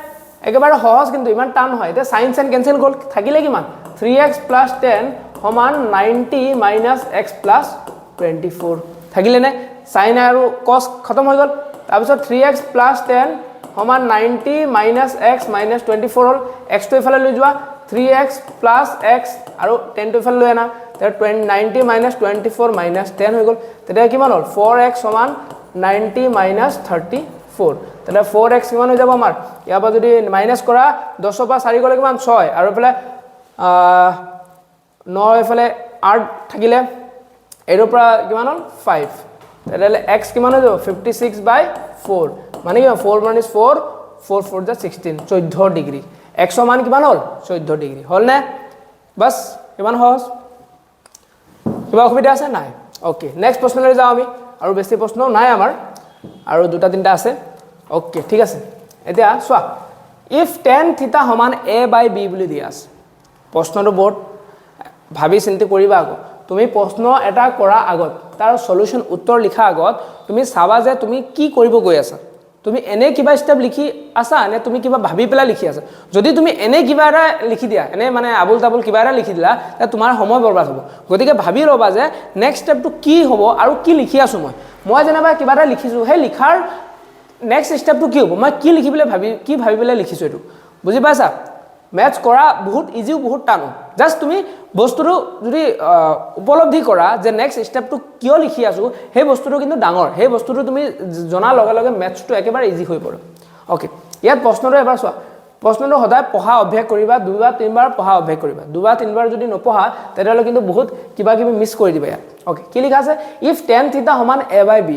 একেবাৰে সহজ কিন্তু ইমান টান হয় এটা sin কেনসেল গল থাকিলে কিমান 3x + 10 সমান 90 - x + 24 থাকিলে নে sin আৰু cos খতম হৈ গল তাৰ পিছত 3x + 10 সমান 90 - x - 24 হল x টো ইফালে লৈ যোৱা 3x + x আৰু 10 টো ইফালে লৈ আনা তে 90 - 24 - 10 হৈ গল তেতিয়া কিমান হল 4x সমান 90 - 34 তাহলে 4x কিমান হৈ যাব আমাৰ ইয়াৰ পৰা যদি মাইনাস কৰা 10 ৰ পৰা 4 গলে কিমান 6 আৰু এফালে 9 এফালে 8 থাকিলে এৰ পৰা কিমান হল 5 তাহলে x কিমান হৈ যাব 56/4 মানে কি 4 - 4 4 4 = 16 14 ডিগ্ৰী x ৰ মান কিমান হল 14 ডিগ্ৰী হল নে বাস কিমান সহজ কিবা অসুবিধা আছে নাই ওকে নেক্সট প্ৰশ্নলৈ যাও আমি আৰু বেছি প্ৰশ্ন নাই আমাৰ আৰু দুটা তিনটা আছে ওকে ঠিক আছে এতিয়া সোৱা if tan থিতা সমান a/b বুলি দিয়া আছে প্ৰশ্নটো বহুত ভাবি চিন্তি কৰিবা আকৌ তুমি প্ৰশ্ন এটা কৰা আগত তাৰ সলিউশন উত্তৰ লিখা আগত তুমি চাবা যে তুমি কি কৰিব গৈ আছা তুমি এনে কিবা স্টেপ লিখি আছা নে তুমি কিবা ভাবি পেলা লিখি আছা যদি তুমি এনে কিবা এটা লিখি দিয়া এনে মানে আবুল তাবুল কিবা এটা লিখি দিলা তে তোমাৰ সময় বৰবাদ হ'ব গতিকে ভাবি লবা যে নেক্সট স্টেপটো কি হ'ব আৰু কি লিখি আছো মই যেনেবা কিবা এটা লিখিছো হে লিখাৰ নেক্সট স্টেপটো কি হ'ব মই কি লিখিবলৈ ভাবিবলৈ লিখিছো এটো বুজি পাইছা ম্যাথছ কৰা বহুত ইজি বহুত টান জাস্ট তুমি বস্তুটো যদি উপলব্ধি কৰা যে নেক্সট স্টেপটো কিয় লিখি আছো সেই বস্তুটো কিন্তু ডাঙৰ সেই বস্তুটো তুমি জনা লগে লগে ম্যাথছটো একেবাৰে ইজি হৈ পৰে ওকে ইয়াত প্ৰশ্নটো এবাৰ চোৱা প্ৰশ্নটো সদায় পঢ়া অভ্যাস কৰিবা দুবাৰ তিনবাৰ পঢ়া অভ্যাস কৰিবা দুবাৰ তিনবাৰ যদি নপঢ়া তেতিয়ালে কিন্তু বহুত কিবা কিবি মিস কৰি দিবা ইয়াত ওকে কি লিখা আছে if tan থিতা সমান a/b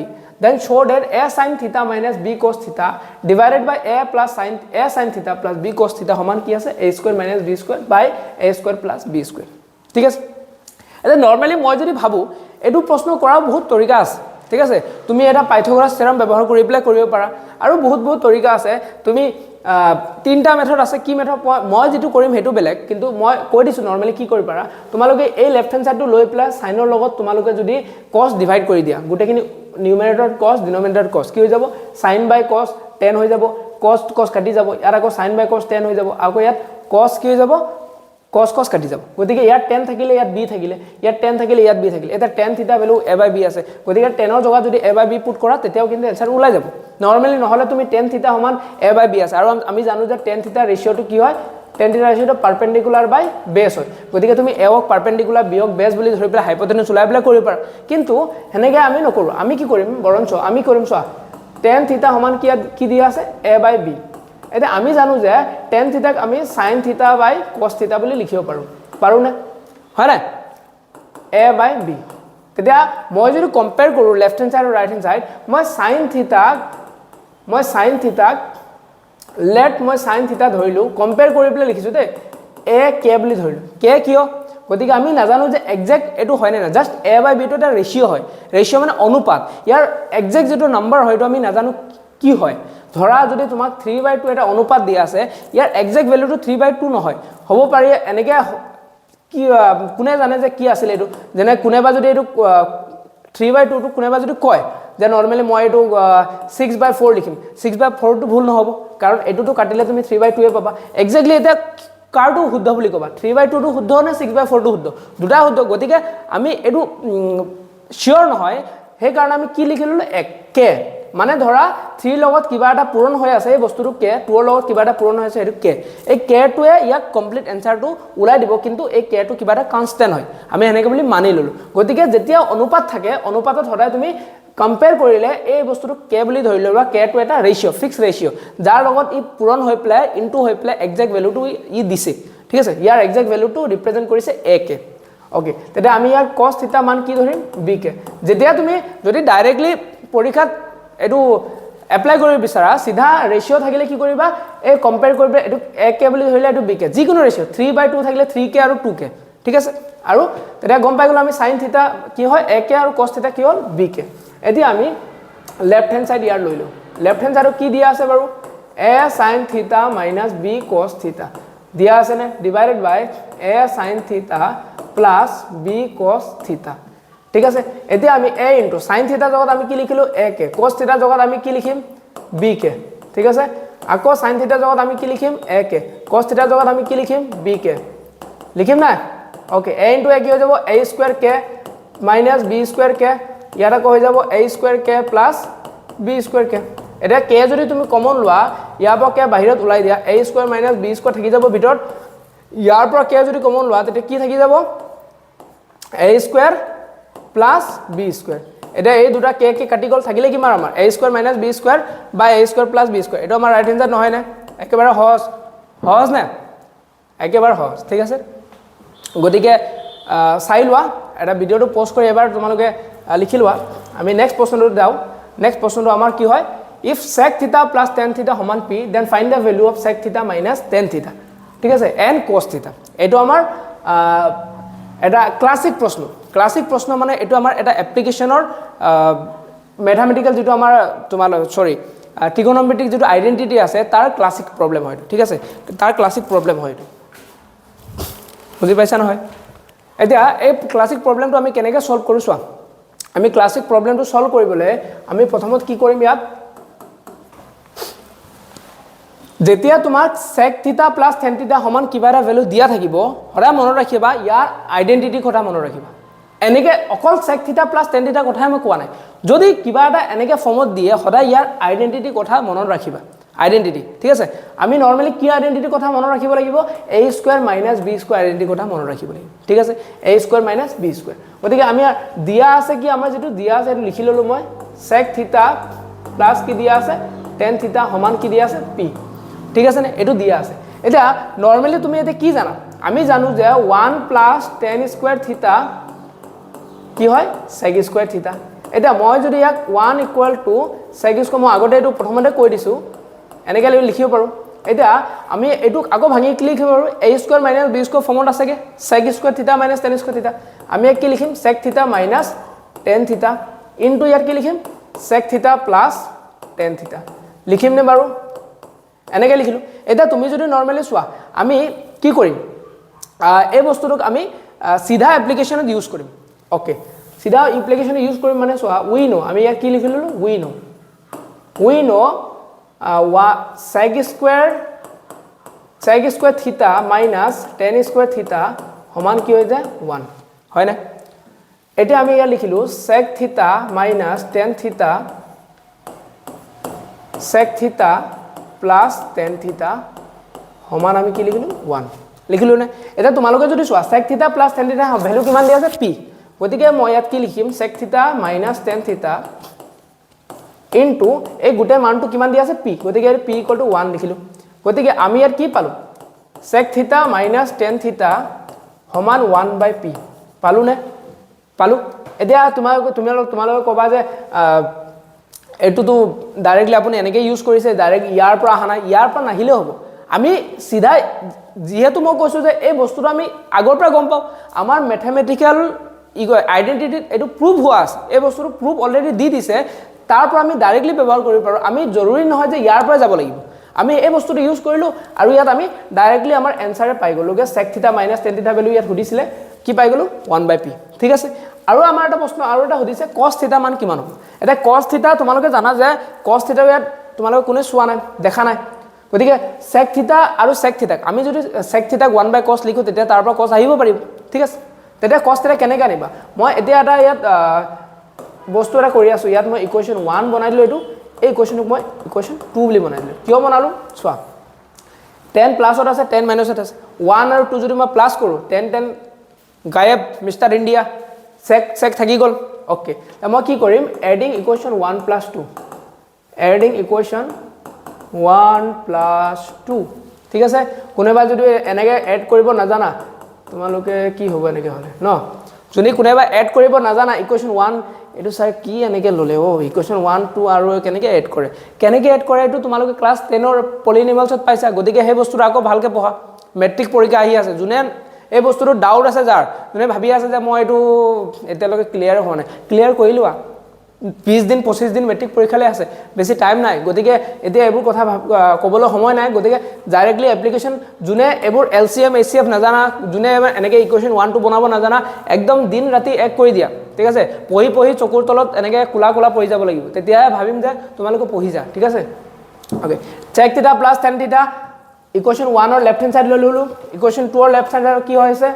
then show that a sin theta minus b cos theta divided by a sin theta plus b cos theta সমান কি আছে a square minus b square by a square plus b square ঠিক আছে এটা নরমালি মই যদি ভাবো এটো প্ৰশ্ন কৰা বহুত তৰিকা আছে ঠিক আছে তুমি এটা পাইথাগোৰাছ থিওৰাম ব্যৱহাৰ কৰি পেলাই কৰিব পাৰা আৰু বহুত তৰিকা আছে তুমি তিনটা মেথড আছে কি মেথড মই যেটো কৰিম হেতু বেলেগ কিন্তু মই কৈ দিছো নৰমালি কি কৰি পাৰা তোমালোকে এই লেফট হ্যান্ড সাইডটো লৈ পেলাই সাইনৰ লগত তোমালোকে যদি cos ডিভাইড কৰি দিয়া গুটেখিনি নিউমাৰেটৰ cos ডিনোমিনেটৰ cos কি হৈ যাব sin by cos 10 হৈ যাব cos কাটি যাব ইয়াৰ আকৌ sin by cos 10 হৈ যাব আকৌ ইয়াত cos কি হৈ যাব cos কাটি যাব গতিকে ইয়াত 10 থাকিলে ইয়াত b থাকিলে ইয়াত 10 থাকিলে ইয়াত b থাকিলে এটা tan থিটা ভ্যালু a/b আছে গতিকে 10 ৰ জগত যদি a/b পুট কৰা তেতিয়াও কিন্তু आंसर ওলাই যাব নৰমালি নহলে তুমি tan থিটা সমান a/b আছে আৰু আমি জানো যে tan থিটা ৰেশিওটো কি হয় tan থিটা ৰেশিওটো পাৰপেন্ডিকুলাৰ বাই বেস হয় গতিকে তুমি a ক পাৰপেন্ডিকুলাৰ b ক বেস বুলি ধৰি পেলাই হাইপোটেনাস উলাই পেলাই কৰিব পাৰা কিন্তু হেনেকে আমি নকৰো আমি কি কৰিম বৰঞ্চ আমি কৰিম চোৱা tan থিটা সমান কি দিয়া আছে a/b এটা আমি জানো যে tan থিটাক আমি sin থিটা বাই cos থিটা বুলি লিখিব পাৰো না হয় না a/b তেতিয়া মই যদি কম্পেয়াৰ কৰো লেফট হ্যান্ড সাইড আৰু ৰাইট হ্যান্ড সাইড মই sin থিটাক মই sin থিটা ধৰিলো কম্পেয়াৰ কৰি পেলাই লিখিছো দে a k বুলি ধৰিলো k কিয় গতিকে আমি নাজানো যে এক্সাক্ট এটো হয় না জাস্ট a/b টো এটা ৰেশিও হয় ৰেশিও মানে অনুপাত ইয়াৰ এক্সাক্ট যেটো নম্বৰ হয়তো আমি নাজানো কি হয় ধৰা যদি তোমাক 3/2 এটা অনুপাত দিয়া আছে ইয়াৰ এক্সাক্ট ভ্যালুটো 3/2 নহয় হ'ব পাৰি এনেকে কি কোনে জানে যে কি আছিল এটো যেনে কোনেবা যদি এটো 3/2 টো কোনোবা যদি কয় যে নৰ্মেলি মই এইটো 6/4 লিখিম 6/4 টো ভুল নহব কাৰণ এটোটো কাটিলে তুমি 3/2 এ পাবা এক্স্যাক্টলি এটা কাৰটো শুদ্ধ বুলি কবা 3/2 টো শুদ্ধ নে 6/4 টো শুদ্ধ দুটা শুদ্ধ গতিকে আমি এটো শিওর নহয় সেই কাৰণে আমি কি লিখিলো এক কে মানে ধৰা 3 লগত কিবা এটা পূৰণ হৈ আছে এই বস্তুটো কে 2 লগত কিবা এটা পূৰণ হৈ আছে এটো কে এই কে টোৱে ইয়াক কমপ্লিট এনসাৰটো উলাই দিব কিন্তু এই কে টো কিবা এটা কনস্ট্যান্ট হয় আমি এনেকৈ বুলি মানি ললো গতিকে যেতিয়া অনুপাত থাকে অনুপাতত সদায় তুমি কম্পেয়াৰ কৰিলে এই বস্তুটো কে বুলি ধৰি লবা কে টো এটা ৰেশিও ফিক্স ৰেশিও যাৰ লগত ই পূৰণ হৈ প্লাই ইনটু হৈ প্লাই এক্সাক্ট ভ্যালুটো ই দিছে ঠিক আছে ইয়াৰ এক্সাক্ট ভ্যালুটো ৰিপ্ৰেজেন্ট কৰিছে a কে ওকে তেতে আমি ইয়াৰ cos থিটা মান কি ধৰিম b কে যেতিয়া তুমি যদি ডাইৰেক্টলি পৰীক্ষাত এটো এপ্লাই কৰিব বিচাৰা সিধা ৰেশিও থাকিলে কি কৰিবা এই কম্পেয়াৰ কৰিবা এটো a কে বুলি ধৰিলে এটো b কে যিকোনো ৰেশিও 3/2 থাকিলে 3 কে আৰু 2 কে ঠিক আছে আৰু তেতিয়া গম পাই গলো আমি sin থিটা কি হয় a কে আৰু cos থিটা কি হ'ল b কে এতিয়া আমি লেফট হ্যান্ড সাইড ইয়াৰ লৈ লো লেফট হ্যান্ড সাইডত কি দিয়া আছে বাৰু a sin থিটা - b cos থিটা দিয়া আছে নে ডিভাইডেড বাই a sin থিটা প্লাস b cos থিটা ঠিক আছে এতিয়া আমি a ইনটু sin থিটা জগত আমি কি লিখিলো a কে cos থিটা জগত আমি কি লিখিম b কে ঠিক আছে আকৌ sin থিটা জগত আমি কি লিখিম a কে cos থিটা জগত আমি কি লিখিম b কে লিখিম না ওকে a ইনটু a কি হৈ যাব a square k minus b square k ইয়াটা কো হৈ যাব a square k plus b square k এটা k যদি তুমি কমন লোৱা ইয়াৰ পৰা k বাহিৰত উলাই দিয়া a square minus b square থাকি যাব ভিতৰত ইয়াৰ পৰা k যদি কমন লোৱা তেতিয়া কি থাকি যাব a square plus b square এটা এই দুটা k কে কাটি গল থাকিলে কি মাৰ আমাৰ a square minus b square by a square plus b square এটা আমাৰ ৰাইট হ্যান্ড নহয় না একেবাৰে সহজ না একেবাৰে সহজ ঠিক আছে গতিকে চাই লোৱা এটা ভিডিওটো পোস্ট কৰি এবাৰ তোমালোকে লিখি লোৱা আমি নেক্সট প্ৰশ্নটো যাও নেক্সট প্ৰশ্নটো আমাৰ কি হয় if sec theta plus tan theta সমান p then find the value of sec theta minus tan theta ঠিক আছে and cos theta এটো আমাৰ এটা ক্লাসিক প্ৰশ্ন মানে এটো আমাৰ এটা এপ্লিকেশনৰ ম্যাথমেটিক্যাল যেটো আমাৰ তোমাৰ সৰি ট্ৰিগোনোমেট্ৰিক যেটো আইডেন্টিটি আছে তাৰ ক্লাসিক প্ৰবলেম হয় ঠিক আছে তাৰ ক্লাসিক প্ৰবলেম হয় এটো বুজি পাইছা নহয় এতিয়া এই ক্লাসিক প্ৰবলেমটো আমি কেনেকৈ সলভ কৰো চোৱা আমি ক্লাসিক প্ৰবলেমটো সলভ কৰিবলৈ আমি প্ৰথমত কি কৰিম ইয়াত যেতিয়া তোমাক sec থিটা প্লাস tan থিটা সমান কিবা এটা ভ্যালু দিয়া থাকিব হৰা মনত ৰাখিবা ইয়াৰ আইডেন্টিটি কথা মনত ৰাখিবা এনেকে অকল sec থিটা প্লাস tan থিটা কথা মই কোৱা নাই যদি কিবা এটা এনেকে ফৰ্মত দিয়ে সদায় ইয়াৰ আইডেন্টিটি কথা মনত ৰাখিবা আইডেন্টিটি ঠিক আছে আমি নৰমালি কি আইডেন্টিটি কথা মনত ৰাখিব লাগিব a square minus b square identity কথা মনত ৰাখিব লাগিব ঠিক আছে a square minus b square গতিকে আমি দিয়া আছে কি আমাৰ যেটো দিয়া আছে এটো লিখি ললো মই sec থিটা প্লাস কি দিয়া আছে tan থিটা সমান কি দিয়া আছে p ঠিক আছে নে এটো দিয়া আছে এটা নরমালি তুমি এতে কি জানা আমি জানো যে 1 প্লাস tan স্কয়ার থিটা কি হয় sec স্কয়ার থিটা এটা মই যদি ইয়াক 1 ইকুয়াল টু sec স্কয়ার মই আগতে এটো প্ৰথমতে কৈ দিছো এনেকৈ লিখিব পাৰো এটা আমি এটো আকৌ ভাঙি কি লিখিব পাৰো a square minus b square ফৰ্মত আছেগে sec স্কয়ার থিটা মাইনাস tan স্কয়ার থিটা আমি কি লিখিম sec থিটা মাইনাস tan থিটা ইনটু ইয়াৰ কি লিখিম sec থিটা প্লাস tan থিটা লিখিম নে বাৰু এনেকৈ লিখিলো এটা তুমি যদি নৰমালি চোৱা আমি কি কৰিম এই বস্তুটোক আমি সিধা এপ্লিকেশনত ইউজ কৰিম ওকে সিধা এপ্লিকেশন ইউজ কৰিম মানে চোৱা উই নো আমি ইয়াৰ কি লিখিলো উই নো sec স্কয়ার থিটা মাইনাস tan স্কয়ার থিটা সমান কি হৈ যায় 1 হয় না এটা আমি ইয়াৰ লিখিলো sec থিটা মাইনাস tan থিটা sec থিটা প্লাস tan থিটা সমান আমি কি লিখিলো 1 লিখিলো না এটা তোমালোকে যদি চোৱা sec থিটা প্লাস tan থিটা ভ্যালু কিমান দিয়া আছে p গতিকে মই ইয়াত কি লিখিম sec থিটা মাইনাস tan থিটা ইনটু এই গুটে মানটো কিমান দিয়া আছে p গতিকে p 1 লিখিলো গতিকে আমি ইয়াত কি পালো sec থিটা মাইনাস tan থিটা সমান 1/p পালো নে পালো এতিয়া তোমালোকে কবা যে এটো তো ডাইৰেক্টলি আপুনি এনেকৈ ইউজ কৰিছে ডাইৰেক্ট ইয়াৰ পৰা আহা নাই ইয়াৰ পৰা নাহিলে হ'ব আমি সিধা যেহেতু মই কৈছো যে এই বস্তুটো আমি আগৰ পৰা গম পাও আমাৰ ম্যাথমেটিক্যাল আইডেন্টিটি এটো প্ৰুভ হোৱা আছে এই বস্তুটো প্ৰুভ অলৰেডি দি দিছে তাৰ পৰা আমি ডাইৰেক্টলি ব্যৱহাৰ কৰিব পাৰো আমি জৰুৰী নহয় যে ইয়াৰ পৰা যাব লাগিব আমি এই বস্তুটো ইউজ কৰিলো আৰু ইয়াত আমি ডাইৰেক্টলি আমাৰ এনসাৰে পাই গলোগে sec থিটা মাইনাস tan থিটা ভ্যালু ইয়াত সুধিছিলে কি পাই গলো 1/p ঠিক আছে আৰু আমাৰ এটা প্ৰশ্ন আৰু এটা সুধিছে cos থিটা মান কিমান হ'ব এটা cos থিটা তোমালোকে জানা যে cos থিটা ইয়াত তোমালোকে কোনে চোৱা নাই দেখা নাই গতিকে sec থিটা আৰু sec থিটা আমি যদি sec থিটাক 1/cos লিখো তেতিয়া তাৰ পৰা cos আহিব পাৰিব ঠিক আছে তেতিয়া cos থিটা কেনেকৈ আনিবা মই এতিয়া এটা ইয়াত বস্তু এটা কৰি আছো ইয়াত মই ইকুৱেশ্যন 1 বনাই দিলো এটো এই ইকুৱেশ্যনক মই ইকুৱেশ্যন 2 বুলি বনাই দিলো কিয় বনালো চোৱা 10 প্লাছত আছে 10 মাইনাছত আছে 1 আৰু 2 যদি মই প্লাস কৰো 10 গায়ব মিস্টাৰ ইণ্ডিয়া sec থাকি গল ওকে মই কি কৰিম এডিং ইকুৱেশ্যন 1 + 2 এডিং ইকুৱেশ্যন 1 + 2 ঠিক আছে কোনেবা যদি এনেকে এড কৰিব নাজানা তোমালোকে কি হ'ব এনেকে হলে ন যদি কোনেবা এড কৰিব নাজানা ইকুৱেশ্যন 1 এটো স্যাৰ কি এনেকে ললে ও ইকুৱেশ্যন 1 2 আৰু কেনেকে এড কৰে এটো তোমালোকে ক্লাস 10 ৰ পলিনোমিয়ালছত পাইছা গতিকে সেই বস্তুটো আকৌ ভালকে পঢ়া মেট্ৰিক পৰীক্ষা আহি আছে যোনে এই বস্তুটো ডাউট আছে যাৰ যোনে ভাবি আছে যে মই এটো এতিয়ালৈকে ক্লিয়াৰ হোৱা নাই ক্লিয়াৰ কৰিলোৱা 20 দিন 25 দিন মেট্ৰিক পৰীক্ষালৈ আছে বেছি টাইম নাই গতিকে এতিয়া এইবোৰ কথা কবলৈ সময় নাই গতিকে ডাইৰেক্টলি এপ্লিকেশন যোনে এইবোৰ এলসিএম এচিএফ নাজানা যোনে এনেকে ইকুৱেশ্যন 1 2 বনাব নাজানা একদম দিন ৰাতি এক কৰি দিয়া ঠিক আছে পঢ়ি চকুৰ তলত এনেকে কুলা পৰি যাব লাগিব তেতিয়া ভাবিম যে তোমালোকে পঢ়ি যা ঠিক আছে ওকে sec থিটা + tan থিটা ইকুৱেশ্যন 1 ৰ লেফট হ্যান্ড সাইড লৈ ললো ইকুৱেশ্যন 2 ৰ লেফট সাইড কি হৈছে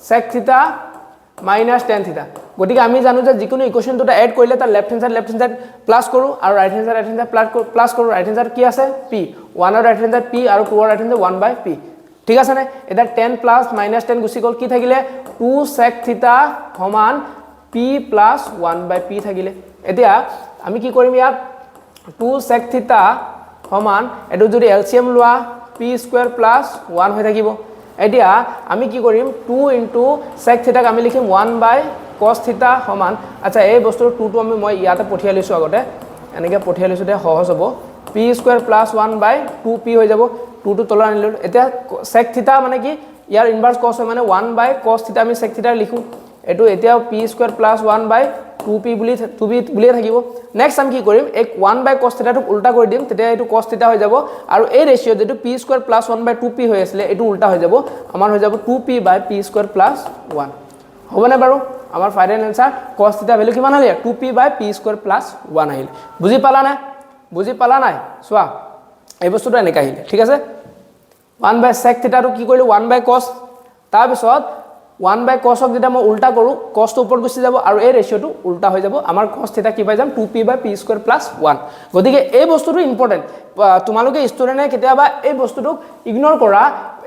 sec থিটা - tan থিটা গতিকে আমি জানো যে যিকোনো ইকুৱেশ্যন দুটা এড কৰিলে তাৰ লেফট হ্যান্ড সাইড প্লাস কৰো আৰু ৰাইট হ্যান্ড সাইড প্লাস কৰো ৰাইট হ্যান্ড সাইড কি আছে p 1 ৰ ৰাইট হ্যান্ড সাইড p আৰু 2 ৰ ৰাইট হ্যান্ড সাইড 1/p ঠিক আছে নে এটা 10 + -10 গুছি গল কি থাকিলে 2 sec থিটা সমান p + 1/p থাকিলে এতিয়া আমি কি কৰিম ইয়াত 2 sec থিটা সমান এটো যদি এলসিএম লোৱা p² + 1 হৈ থাকিব এতিয়া আমি কি কৰিম 2 * sec থিটাক আমি লিখিম 1/cos থিটা সমান আচ্ছা এই বস্তুৰ 2 টো মই ইয়াতে পঠিয়াই লৈছো আগতে এনেকে পঠিয়াই লৈছো তে সহজ হ'ব p² + 1/2p হৈ যাব 2 টো তলত আনিলো এতিয়া sec থিটা মানে কি ইয়াৰ ইনভার্স cos হয় মানে 1/cos থিটা আমি sec থিটা লিখো এটো এতিয়া p² + 1/2p বুলি থাকিব নেক্সট আমি কি কৰিম এক 1/cos থিটাটো উল্টা কৰি দিম তেতিয়া এটো cos থিটা হৈ যাব আৰু এই ৰেশিও যেটো p² + 1/2p হৈ আছিল এটো উল্টা হৈ যাব আমাৰ হৈ যাব 2p/p² + 1 হ'বনে বাৰু আমাৰ ফাইনাল আনসার cos থিটা ভ্যালু কিমান আহিল 2p/p² + 1 আহিল বুজি পালা নাই চোৱা এই বস্তুটো এনেকা আহিল ঠিক আছে 1/sec থিটাটো কি কৰিলো 1/cos তাৰ পিছত 1/cos ক যেতিয়া মই উল্টা কৰো cos টো ওপৰত গুছি যাব আৰু এই ৰেশিওটো উল্টা হৈ যাব আমাৰ cos থিটা কি পাই যাম 2p/p² + 1 গতিকে এই বস্তুটো ইম্পৰ্টেন্ট তোমালোকে ষ্টুডেন্টে কেতিয়াবা এই বস্তুটো ইগনোৰ কৰা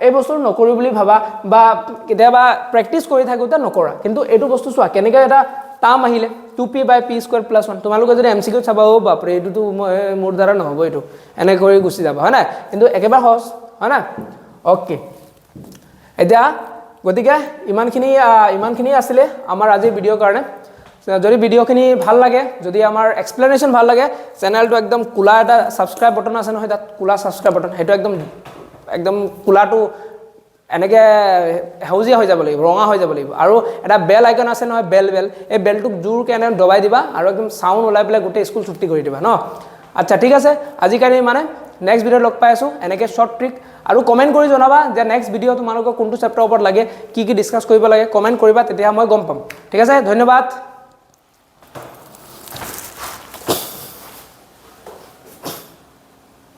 এই বস্তু নকৰি বুলি ভাবা বা কেতিয়াবা প্ৰেক্টিস কৰি থাকোতে নকৰা কিন্তু এটো বস্তু চোৱা কেনেকৈ এটা টাৰ্ম আহিলে 2p/p² + 1 তোমালোকে যদি এমসিকিউ চাবা ও বাপ ৰে এটো মোৰ দ্বাৰা নহব এটো এনে কৰি গুছি যাব হয় না কিন্তু একেবাৰে সহজ হয় না ওকে এতিয়া গতিকে ইমানখিনি আছিল আমাৰ আজি ভিডিঅ কাৰণে যদি ভিডিঅখিনি ভাল লাগে যদি আমাৰ এক্সপ্লেনেশন ভাল লাগে চেনেলটো একদম কুলা এটা সাবস্ক্ৰাইব বাটন আছে নহয় তাত কুলা সাবস্ক্ৰাইব বাটন হেটো একদম কুলাটো এনেকে হেউজিয়া হৈ যাব লাগিব ৰঙা হৈ যাব লাগিব আৰু এটা বেল আইকন আছে নহয় বেল এই বেলটোক জোৰকে এনে দবাই দিবা আৰু একদম সাউন্ড ওলাই পেলাই গোটে স্কুল ছুটি কৰি দিবা ন আচ্ছা ঠিক আছে আজি কাৰণে মানে নেক্সট ভিডিঅ লগ পাই আছো এনেকে শৰ্ট ট্ৰিক আৰু কমেন্ট কৰি জনাবা যে নেক্সট ভিডিঅ তোমালোকক কোনটো চেপ্টাৰৰ ওপৰত লাগে কি ডিসকাস কৰিব লাগে কমেন্ট কৰিবা তেতিয়া মই গম পাম ঠিক আছে ধন্যবাদ